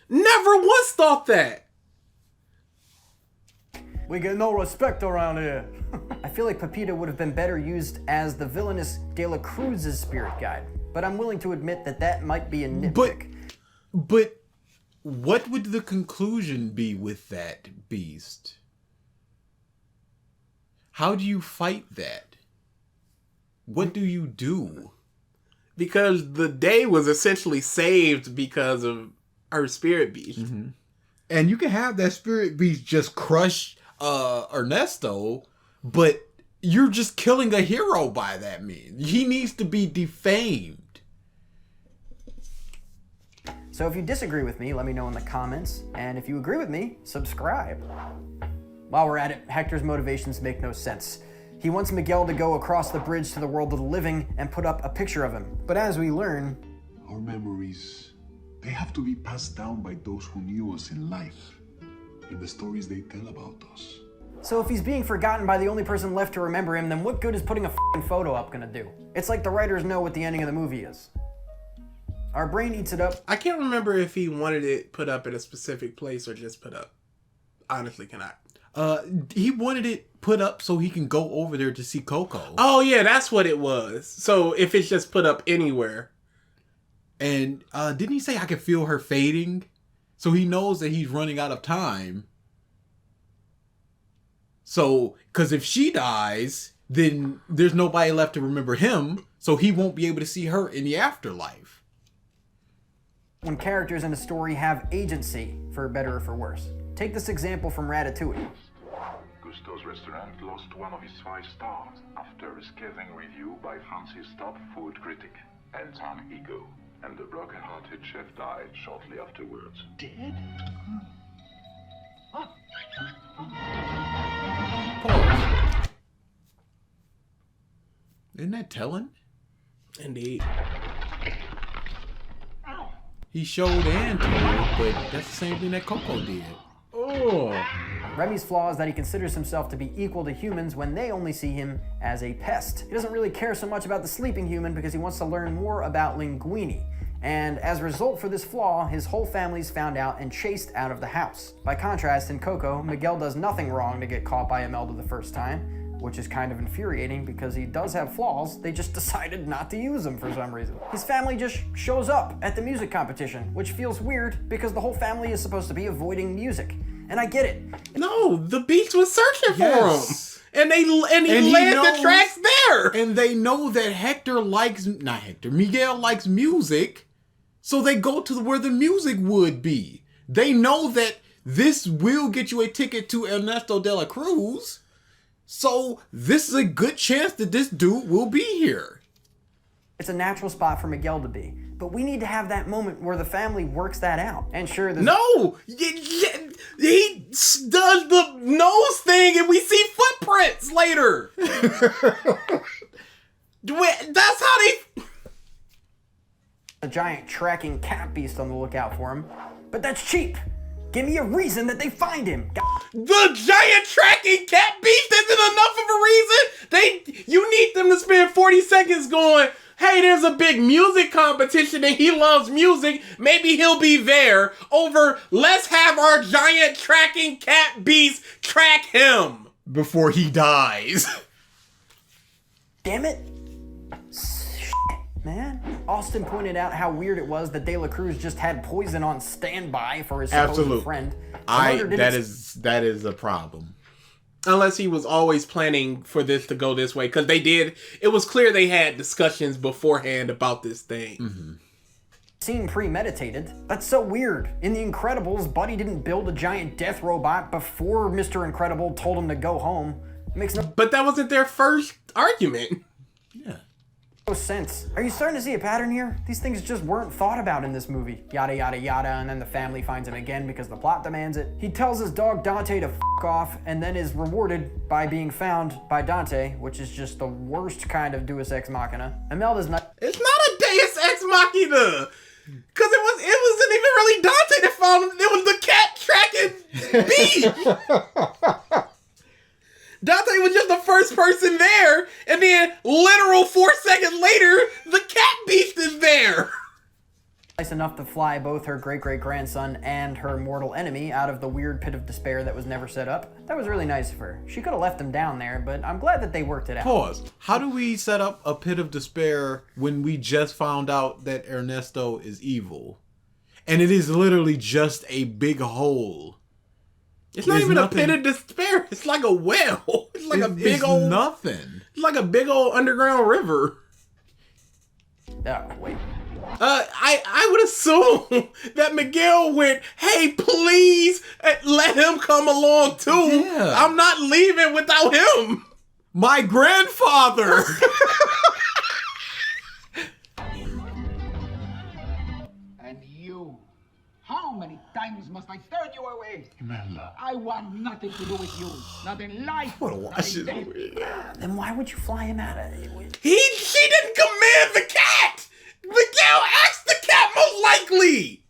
Never once thought that. We get no respect around here. I feel like Pepita would have been better used as the villainous De La Cruz's spirit guide, but I'm willing to admit that might be a nitpick. But what would the conclusion be with that beast? How do you fight that? What do you do? Because the day was essentially saved because of her spirit beast. Mm-hmm. And you can have that spirit beast just crush Ernesto, but you're just killing a hero by that means. He needs to be defamed. So if you disagree with me, let me know in the comments. And if you agree with me, subscribe. While we're at it, Hector's motivations make no sense. He wants Miguel to go across the bridge to the world of the living and put up a picture of him. But as we learn, Our memories, they have to be passed down by those who knew us in life, in the stories they tell about us. so if he's being forgotten by the only person left to remember him, then what good is putting a f***ing photo up gonna do? It's like the writers know what the ending of the movie is. Our brain eats it up. I can't remember if he wanted it put up at a specific place or just put up. Honestly, cannot. He wanted it put up so he can go over there to see Coco. Oh yeah, that's what it was. So if it's just put up anywhere. And didn't he say I can feel her fading? So he knows that he's running out of time. So, because if she dies, then there's nobody left to remember him. So he won't be able to see her in the afterlife. When characters in a story have agency, for better or for worse. Take this example from Ratatouille. Gusteau's restaurant lost one of his 5 stars after a scathing review by France's top food critic, Anton Ego. And the broken-hearted chef died shortly afterwards. Dead? Pause. Isn't that telling? Indeed. He showed and told, but that's the same thing that Coco did. Oh. Remy's flaw is that he considers himself to be equal to humans when they only see him as a pest. He doesn't really care so much about the sleeping human because he wants to learn more about Linguini. And as a result for this flaw, his whole family's found out and chased out of the house. By contrast, in Coco, Miguel does nothing wrong to get caught by Imelda the first time, which is kind of infuriating because he does have flaws, they just decided not to use them for some reason. His family just shows up at the music competition, which feels weird because the whole family is supposed to be avoiding music. And I get it. No, the Beast was searching for Yes. him. And he led the tracks there. And they know that Miguel likes music, so they go to where the music would be. They know that this will get you a ticket to Ernesto de la Cruz, so this is a good chance that this dude will be here. It's a natural spot for Miguel to be. But we need to have that moment where the family works that out. And sure, there's... No! He does the nose thing and we see footprints later. That's how they... a giant tracking cat beast on the lookout for him. But that's cheap. Give me a reason that they find him. The giant tracking cat beast isn't enough of a reason. You need them to spend 40 seconds going, hey, there's a big music competition and he loves music. Maybe he'll be there. Over, let's have our giant tracking cat beast track him. Before he dies. Damn it. Man. Austin pointed out how weird it was that De La Cruz just had poison on standby for his supposed friend. That is a problem. Unless he was always planning for this to go this way. Because it was clear they had discussions beforehand about this thing. Mm-hmm. Seemed premeditated. That's so weird. In The Incredibles, Buddy didn't build a giant death robot before Mr. Incredible told him to go home. It makes no... But that wasn't their first argument. Yeah. No sense. Are you starting to see a pattern here? These things just weren't thought about in this movie. Yada yada yada, and then the family finds him again because the plot demands it. He tells his dog Dante to f*** off, and then is rewarded by being found by Dante, which is just the worst kind of Deus Ex Machina. Imelda's not... It's not a Deus Ex Machina! Because it wasn't even really Dante that found him. It was the cat tracking beast! Dante was just the first person there, and then literal 4 seconds later, the cat beast is there. Nice enough to fly both her great-great-grandson and her mortal enemy out of the weird pit of despair that was never set up. That was really nice of her. She could have left him down there, but I'm glad that they worked it out. Pause. How do we set up a pit of despair when we just found out that Ernesto is evil? And it is literally just a big hole. It's not even nothing. A pit of despair. It's like a well. It's like a big old... nothing. It's like a big old underground river. Oh, wait. I would assume that Miguel went, hey, please let him come along too. Yeah. I'm not leaving without him. My grandfather. And you, How many times must I turn you away? Imelda. I want nothing to do with you. Not in life. I want to watch not this in movie. death. Then why would you fly him out of it? She didn't command the cat. Miguel asked the cat most likely.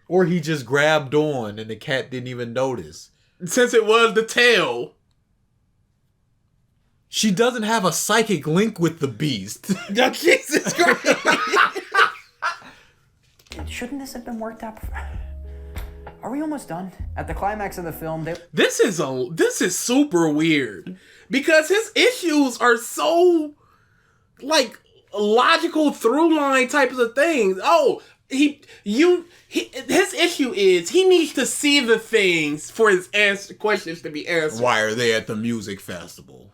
Or he just grabbed on and the cat didn't even notice. Since it was the tail. She doesn't have a psychic link with the beast. Oh, Jesus Christ. Shouldn't this have been worked out? Are we almost done? At the climax of the film, This is super weird because his issues are so like logical through line types of things. Oh, his issue is he needs to see the things for his questions to be answered. Why are they at the music festival?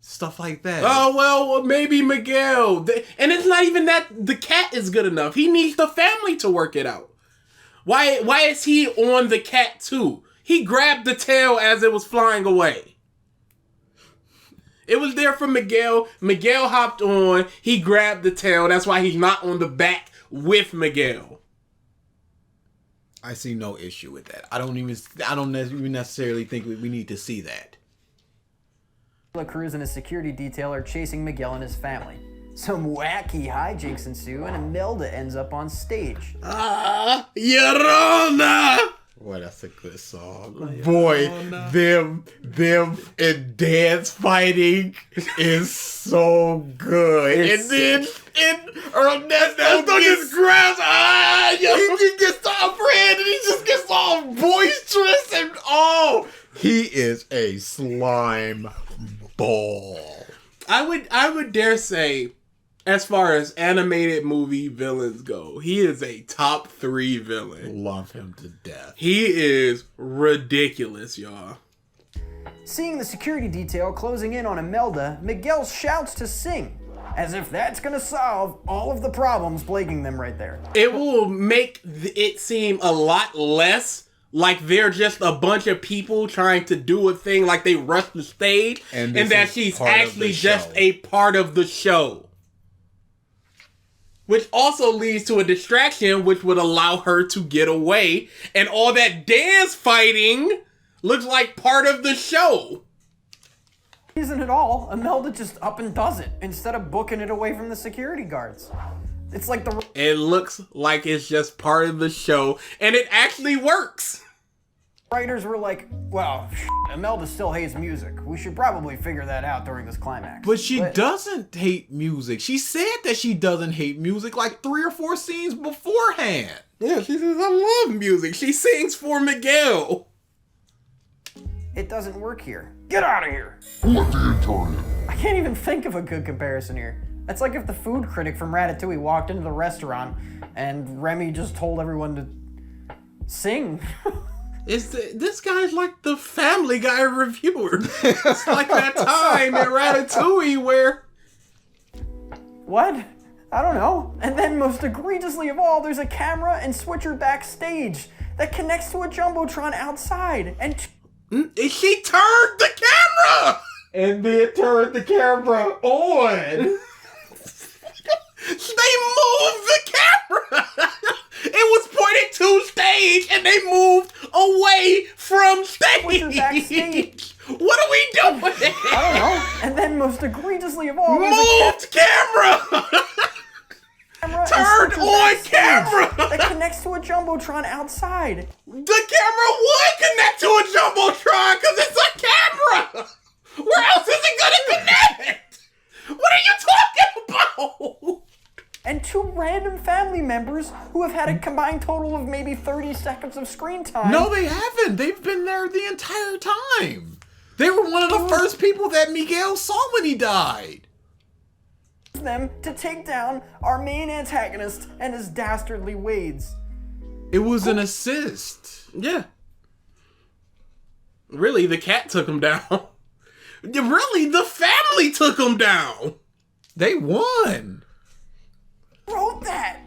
Stuff like that. Oh, well, maybe Miguel. And it's not even that the cat is good enough. He needs the family to work it out. Why is he on the cat too? He grabbed the tail as it was flying away. It was there for Miguel. Miguel hopped on. He grabbed the tail. That's why he's not on the back with Miguel. I see no issue with that. I don't even necessarily think we need to see that. Cruz and his security detail are chasing Miguel and his family. Some wacky hijinks ensue, and Imelda ends up on stage. Yorona! Boy, that's a good song. Boy, them and dance fighting is so good. And then Ernesto just grabs, he gets the upper hand and he just gets all boisterous and he is a slime ball. I would dare say, as far as animated movie villains go, he is a top 3 villain. Love him to death. He is ridiculous, y'all. Seeing the security detail closing in on Imelda, Miguel shouts to sing, as if that's gonna solve all of the problems plaguing them right there. It will make it seem a lot less like they're just a bunch of people trying to do a thing, like they rushed the stage, and that she's actually just a part of the show. Which also leads to a distraction, which would allow her to get away, and all that dance fighting looks like part of the show. Isn't it all? Imelda just up and does it, instead of booking it away from the security guards. It's like It looks like it's just part of the show, and it actually works. Writers were like, well, Imelda still hates music. We should probably figure that out during this climax. But she doesn't hate music. She said that she doesn't hate music like 3 or 4 scenes beforehand. Yeah, she says, I love music. She sings for Miguel. It doesn't work here. Get out of here. What are you talking? I can't even think of a good comparison here. That's like if the food critic from Ratatouille walked into the restaurant and Remy just told everyone to sing. This guy's like the Family Guy reviewer. It's like that time in Ratatouille where... What? I don't know. And then most egregiously of all, there's a camera and switcher backstage that connects to a Jumbotron outside. And she turned the camera! And then turned the camera on. They moved the camera! It was pointed to stage and they moved away from stage! Backstage. What are we doing? I don't know. And then most egregiously of all, moved camera! Turned on camera! That connects to a Jumbotron outside. The camera would connect to a Jumbotron because it's a camera! Where else is it gonna connect? What are you talking about? And 2 random family members who have had a combined total of maybe 30 seconds of screen time. No, they haven't. They've been there the entire time. They were one of the first people that Miguel saw when he died. Them to take down our main antagonist and his dastardly ways. It was an assist. Yeah. Really, the cat took him down. Really, the family took him down. They won. Wrote that?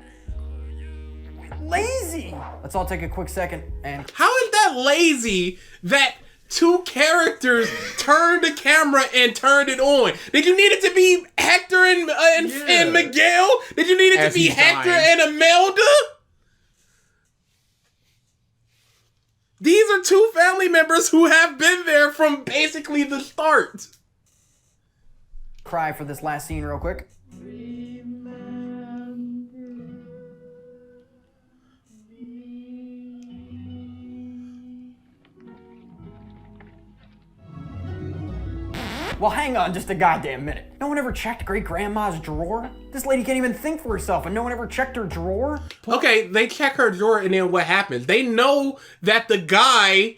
Lazy. Let's all take a quick second and... How is that lazy that 2 characters turned the camera and turned it on? Did you need it to be Hector and Miguel? Did you need it to be Hector and Imelda? members who have been there from basically the start. Cry for this last scene real quick. Well, hang on just a goddamn minute. No one ever checked great-grandma's drawer? This lady can't even think for herself, and no one ever checked her drawer? Okay, they check her drawer, and then what happens? They know that the guy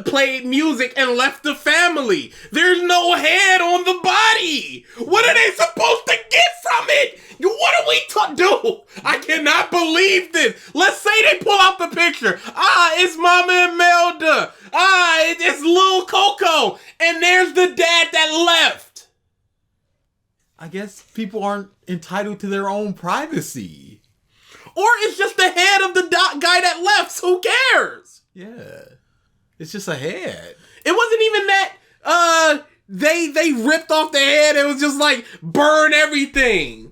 played music and left the family. There's no head on the body. What are they supposed to get from it? What are we to do? I cannot believe this. Let's say they pull out the picture. It's Mama and Melda. It's little Coco. And there's the dad that left. I guess people aren't entitled to their own privacy. Or it's just the head of the guy that left. So who cares? Yeah. It's just a head. It wasn't even that they ripped off the head. It was just like burn everything.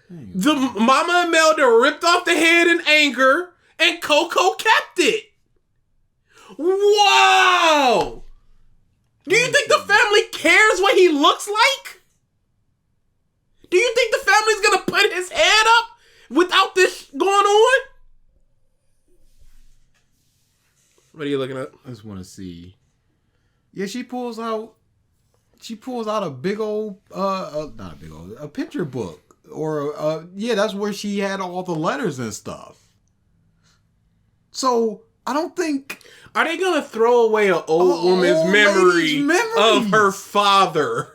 The Mama and Melda ripped off the head in anger, and Coco kept it. Wow! Do you think the family cares what he looks like? Do you think the family's gonna put his head up without this going on? What are you looking at? I just want to see. Yeah, she pulls out a big old, not a big old, a picture book. Or, yeah, that's where she had all the letters and stuff. So, I don't think... Are they going to throw away an old woman's memory of her father?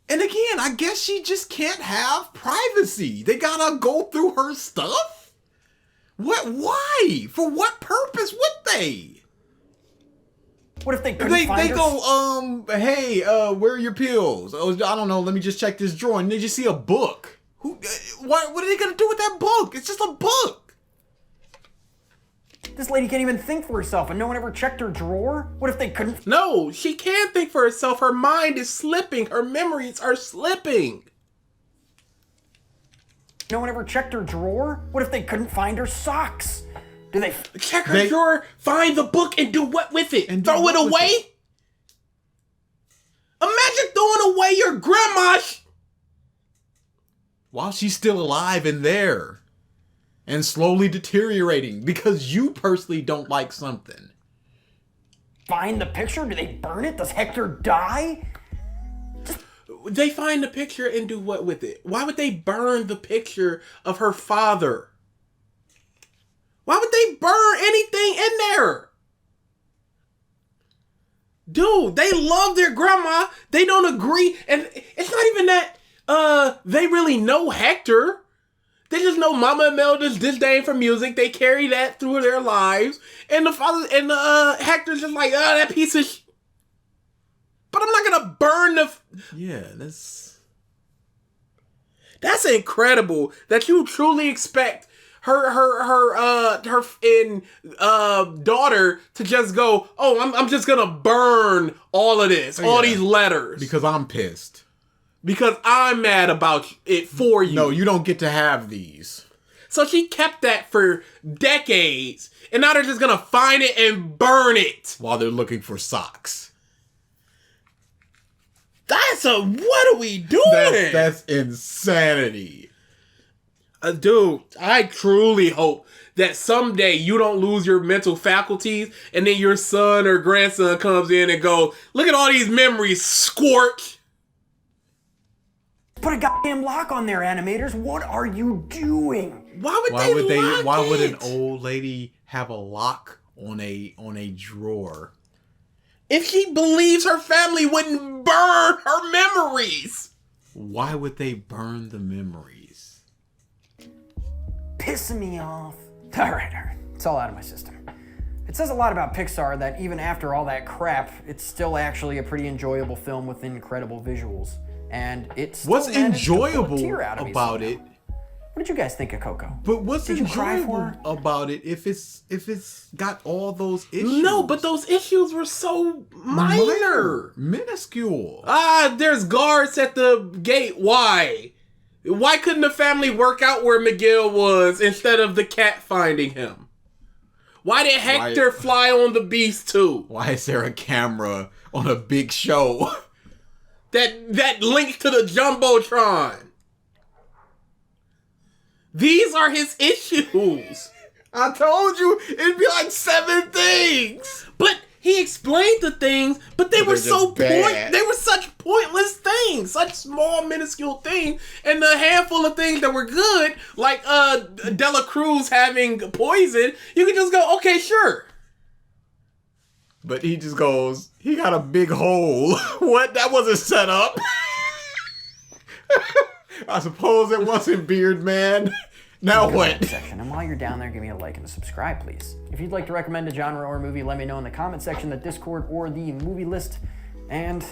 And again, I guess she just can't have privacy. They gotta go through her stuff? What? Why? For what purpose would they? What if they couldn't find her? They go, hey, where are your pills? Oh, I don't know, let me just check this drawer. And they just see a book. What are they gonna do with that book? It's just a book. This lady can't even think for herself, and no one ever checked her drawer? What if they couldn't? No, she can't think for herself. Her mind is slipping. Her memories are slipping. No one ever checked her drawer? What if they couldn't find her socks? Do they check her drawer, find the book, and do what with it? And throw it away? Imagine throwing away your grandma's... While she's still alive in there. And slowly deteriorating because you personally don't like something. Find the picture? Do they burn it? Does Hector die? They find the picture and do what with it? Why would they burn the picture of her father? Why would they burn anything in there? Dude, they love their grandma. They don't agree. And it's not even that they really know Hector. They just know Mama and Melda's disdain for music. They carry that through their lives. And the father and Hector's just like, that piece of But I'm not gonna burn the... Yeah, That's incredible that you truly expect her daughter to just go, I'm just gonna burn all of this, all these letters. Because I'm pissed. Because I'm mad about it for you. No, you don't get to have these. So she kept that for decades, and now they're just gonna find it and burn it. While they're looking for socks. What are we doing? That's insanity. Dude, I truly hope that someday you don't lose your mental faculties and then your son or grandson comes in and goes, look at all these memories, squirt. Put a goddamn lock on there, animators. What are you doing? Why would an old lady have a lock on a drawer? If she believes her family wouldn't burn her memories. Why would they burn the memories? Pissing me off. All right. It's all out of my system. It says a lot about Pixar that even after all that crap, it's still actually a pretty enjoyable film with incredible visuals. And it's what's enjoyable about it? What did you guys think of Coco? But what's enjoyable about it if it's got all those issues? No, but those issues were so minor. Minuscule. There's guards at the gate. Why? Why couldn't the family work out where Miguel was instead of the cat finding him? Why did Hector fly on the beast too? Why is there a camera on a big show? That links to the Jumbotron. These are his issues. I told you it'd be like 7 things. But he explained the things, but they were so bad. they were such pointless things, such small, minuscule things, and the handful of things that were good, like Dela Cruz having poison, you could just go, okay, sure. But he just goes, he got a big hole. What? That wasn't set up. I suppose it wasn't Beard Man. Now what? Section. And while you're down there, give me a like and a subscribe, please. If you'd like to recommend a genre or movie, let me know in the comment section, the Discord, or the movie list. And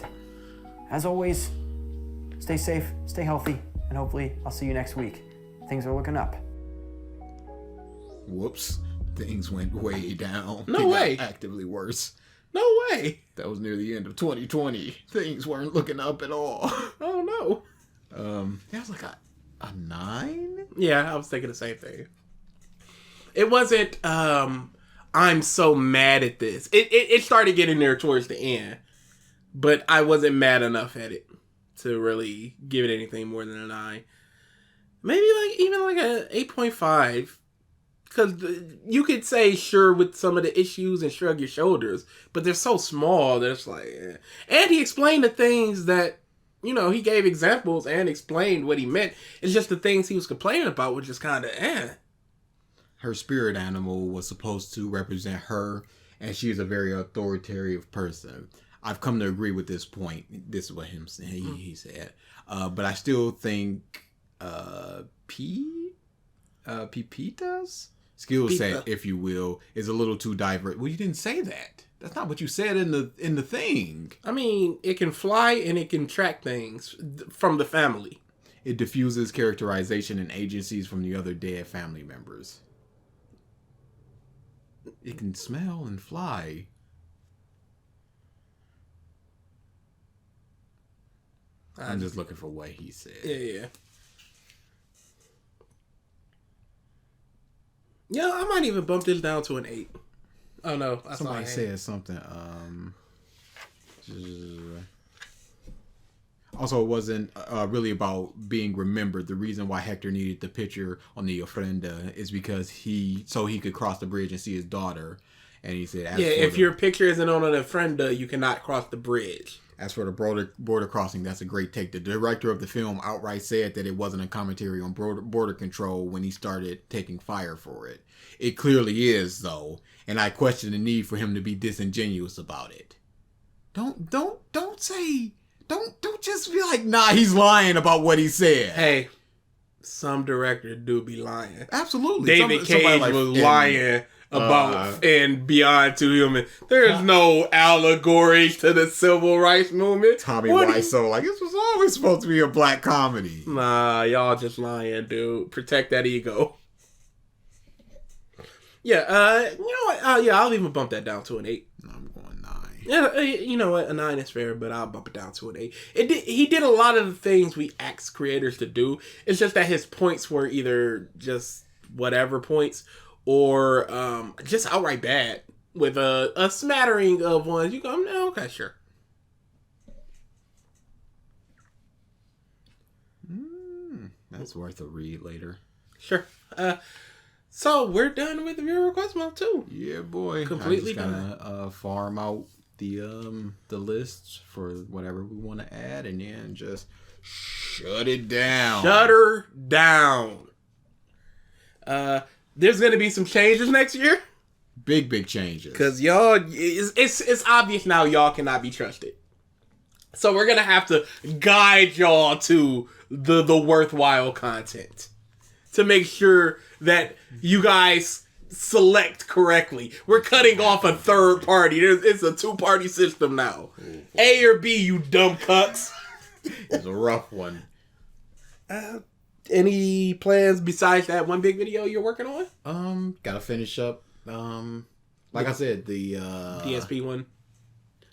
as always, stay safe, stay healthy, and hopefully I'll see you next week. Things are looking up. Whoops. Things went way down. No way. Got actively worse. No way. That was near the end of 2020. Things weren't looking up at all. Oh no. That was like a 9? Yeah, I was thinking the same thing. It wasn't, I'm so mad at this. It started getting there towards the end, but I wasn't mad enough at it to really give it anything more than a 9. Maybe even like a 8.5. Because you could say sure with some of the issues and shrug your shoulders, but they're so small that it's like, eh. And he explained the things that, he gave examples and explained what he meant. It's just the things he was complaining about were just kind of, Her spirit animal was supposed to represent her, and she is a very authoritative person. I've come to agree with this point. This is what he said. But I still think Pipita's skill set, if you will, is a little too diverse. Well, you didn't say that. That's not what you said in the thing. I mean, it can fly and it can track things from the family. It diffuses characterization and agencies from the other dead family members. It can smell and fly. I'm just looking for what he said. Yeah. Yeah, I might even bump this down to an 8. Oh no, Somebody said something. Also, it wasn't really about being remembered. The reason why Hector needed the picture on the ofrenda is because he could cross the bridge and see his daughter. And he said, if your picture isn't on an ofrenda, you cannot cross the bridge. As for the border crossing, that's a great take. The director of the film outright said that it wasn't a commentary on border control when he started taking fire for it. It clearly is, though, and I question the need for him to be disingenuous about it. Don't just be like, nah, he's lying about what he said. Hey, some directors do be lying. Absolutely. David Cage was lying about and Beyond Two Human. There's no allegory to the civil rights movement. Tommy Wiseau, this was always supposed to be a black comedy. Nah, y'all just lying, dude. Protect that ego. Yeah, you know what? I'll even bump that down to an 8. I'm going 9. Yeah, you know what? A 9 is fair, but I'll bump it down to an 8. He did a lot of the things we asked creators to do. It's just that his points were either just whatever points or just outright bad with a smattering of ones. You go, no, okay, sure. That's worth a read later. Sure. So we're done with the viewer request month too. Yeah, boy. Completely done. Gonna farm out the lists for whatever we want to add, and then just shut it down. Shut her down. There's gonna be some changes next year. Big changes. Cause y'all, it's obvious now y'all cannot be trusted. So we're gonna have to guide y'all to the worthwhile content to make sure that you guys select correctly. We're cutting off a third party. It's a 2-party system now. Ooh, A or B, you dumb cucks. It's a rough one. Any plans besides that one big video you're working on? Gotta finish up. Like I said, the DSP one.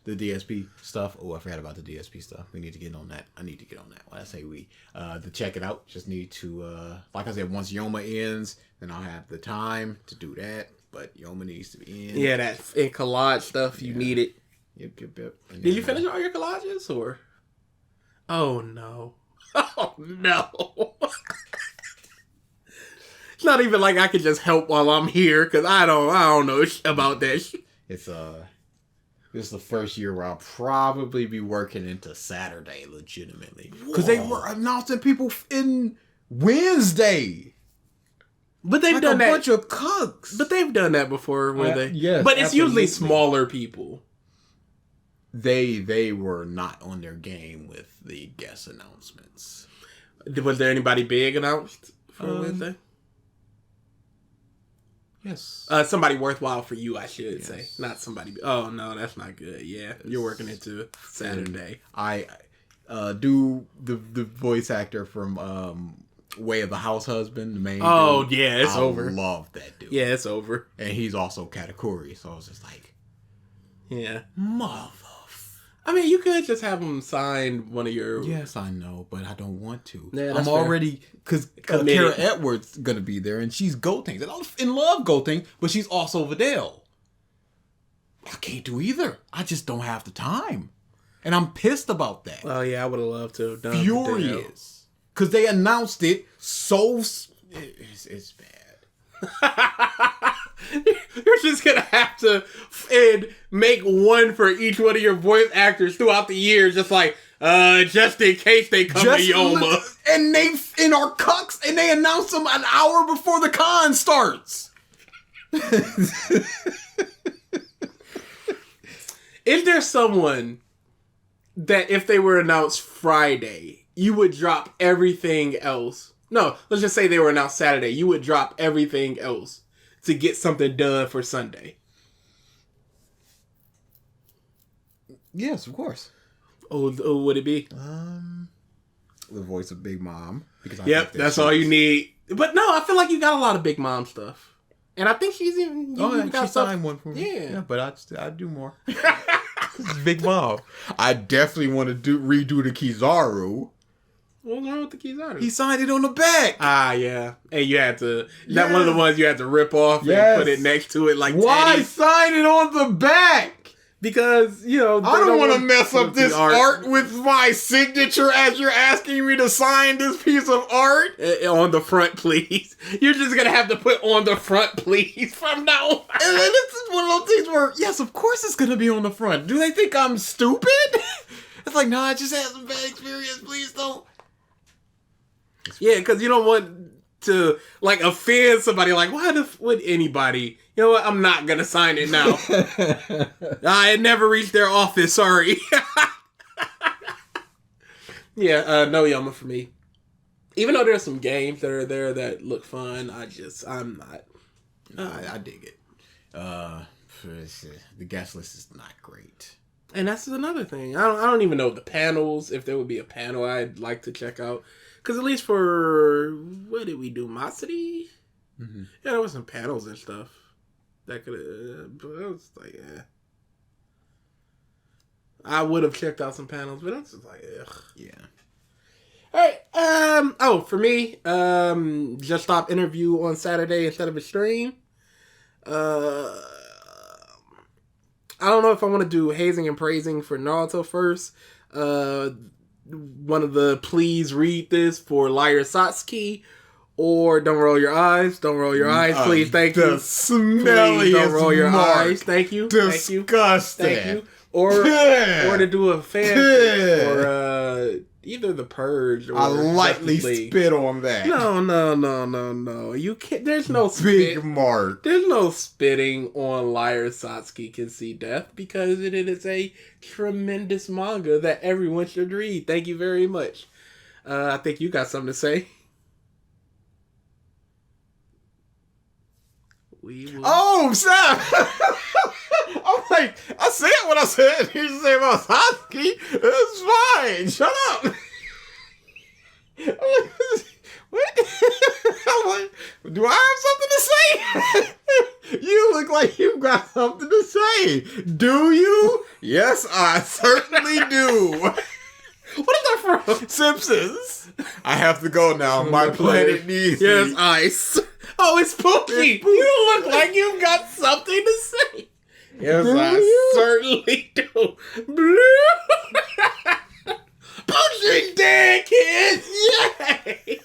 The DSP stuff. Oh, I forgot about the DSP stuff. We need to get on that. I need to get on that. When I say we, to check it out, just need to, like I said, once Yoma ends, then I'll have the time to do that. but Yoma needs to be in. Yeah, that in collage stuff you need it. Yep. Did you finish all your collages or? Oh no! Oh no! It's not even like I could just help while I'm here because I don't know about that shit. It's This is the first year where I'll probably be working into Saturday legitimately because they were announcing people in Wednesday. But they've done that. A bunch of cooks. But they've done that before, were they? Yes, but it's absolutely. usually smaller people. They were not on their game with the guest announcements. Was there anybody big announced for Wednesday? Yes. Somebody worthwhile for you, I should say. Not somebody... Oh, no, that's not good. Yeah, you're working into Saturday. I do the voice actor from Way of the House Husband, the main dude. Yeah, it's over. I love that dude. Yeah, it's over. And he's also Katakuri, so I was just like... Yeah. Mother... I mean, you could just have him sign one of your... Yes, I know, but I don't want to. Yeah, I'm already... Because Kara Edwards going to be there, and she's Gotenks. And I'm in love Gotenks, but she's also Videl. I can't do either. I just don't have the time. And I'm pissed about that. Oh, yeah, I would have loved to have done Furious. Because they announced it so... It's bad. You're just gonna have to make one for each one of your voice actors throughout the year, just like just in case they come to Yoma. And they are cucks, and they announce them an hour before the con starts. Is there someone that if they were announced Friday, you would drop everything else? No, let's just say they were announced Saturday. You would drop everything else to get something done for Sunday. Yes, of course. Oh, would it be? The voice of Big Mom. Because That's all you need. But no, I feel like you got a lot of Big Mom stuff. And I think she's even... she signed one for me. Yeah, but I'd do more. It's Big Mom. I definitely want to redo the Kizaru. What's wrong with the Kizaru? He signed it on the back. Ah, yeah. And you had to... That one of the ones you had to rip off and put it next to it like Why Teddy. sign it on the back? Because, I don't want to mess up this art with my signature as you're asking me to sign this piece of art. On the front, please. You're just going to have to put on the front, please, from now on. And then this is one of those things where, yes, of course it's going to be on the front. Do they think I'm stupid? It's like, no, I just had some bad experience. Please don't. Yeah, because you don't want to, offend somebody. Like, why would anybody... You know what? I'm not going to sign it now. I had never reached their office. Sorry. Yeah, no Yoma for me. Even though there's some games that are there that look fun, I'm not. I dig it. The guest list is not great. And that's another thing. I don't even know the panels, if there would be a panel I'd like to check out. Because at least for, what did we do? Matsuri? Mm-hmm. Yeah, there was some panels and stuff. That could have, but I was like, I would have checked out some panels, but that's just like, ugh. Yeah. All right. For me, Just Stop interview on Saturday instead of a stream. I don't know if I want to do hazing and praising for Naruto first. One of the please read this for Liar Satsuki. Or don't roll your eyes. Don't roll your eyes, please. Thank you. The smelliest please don't roll your eyes. Thank you. Disgusting. Thank you. Or to do a fanfic or either The Purge or I lightly spit on that. No. You can't. There's no spit. Big mark. There's no spitting on Liar Satsuki Can See Death because it is a tremendous manga that everyone should read. Thank you very much. I think you got something to say. Oh, Sam! I'm like, I said what I said. You say about Satsuki. It's fine. Shut up. I'm like, what? I'm like, do I have something to say? You look like you got something to say. Do you? Yes, I certainly do. What is that from? Simpsons. I have to go now. My planet needs Yes, me. ice. Oh, it's Pookie. You look like you've got something to say. Yes, I certainly do. Poochy's dead, kids. Yay!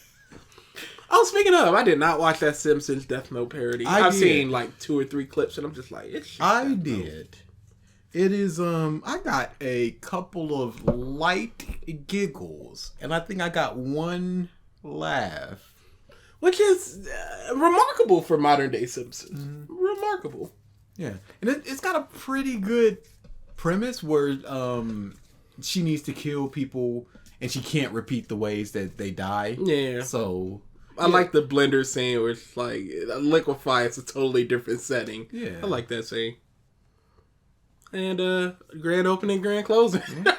Oh, speaking of, I did not watch that Simpsons Death Note parody. I've seen like 2 or 3 clips, and I'm just like, it's I did. It is, I got a couple of light giggles, and I think I got one laugh. Which is remarkable for modern day Simpsons. Remarkable. Yeah. And it's got a pretty good premise where she needs to kill people, and she can't repeat the ways that they die. Yeah. So... I like the blender scene where it's like liquefy. It's a totally different setting. Yeah, I like that scene. And grand opening, grand closing. it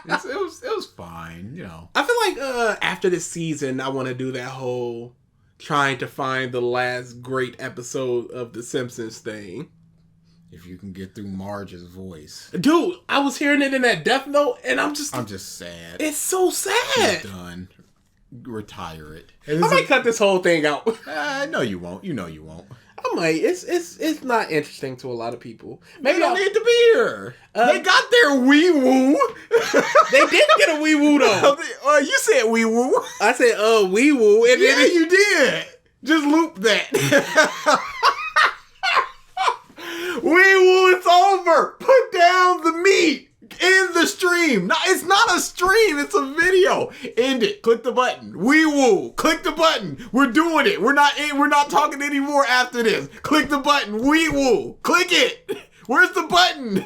was fine, you know. I feel like after this season, I want to do that whole trying to find the last great episode of The Simpsons thing. If you can get through Marge's voice, dude, I was hearing it in that Death Note, and I'm just sad. It's so sad. She's done. Retire it. I might cut this whole thing out. No, you won't. You know you won't. I might. It's not interesting to a lot of people. Maybe they don't need to be here. They got their wee woo. They did get a wee woo though. You said wee woo. I said wee woo. And yeah, you did. Just loop that. Wee woo, it's over. Put down the meat. End the stream. No, it's not a stream. It's a video. End it. Click the button. Wee woo. Click the button. We're doing it. We're not talking anymore after this. Click the button. Wee woo. Click it. Where's the button?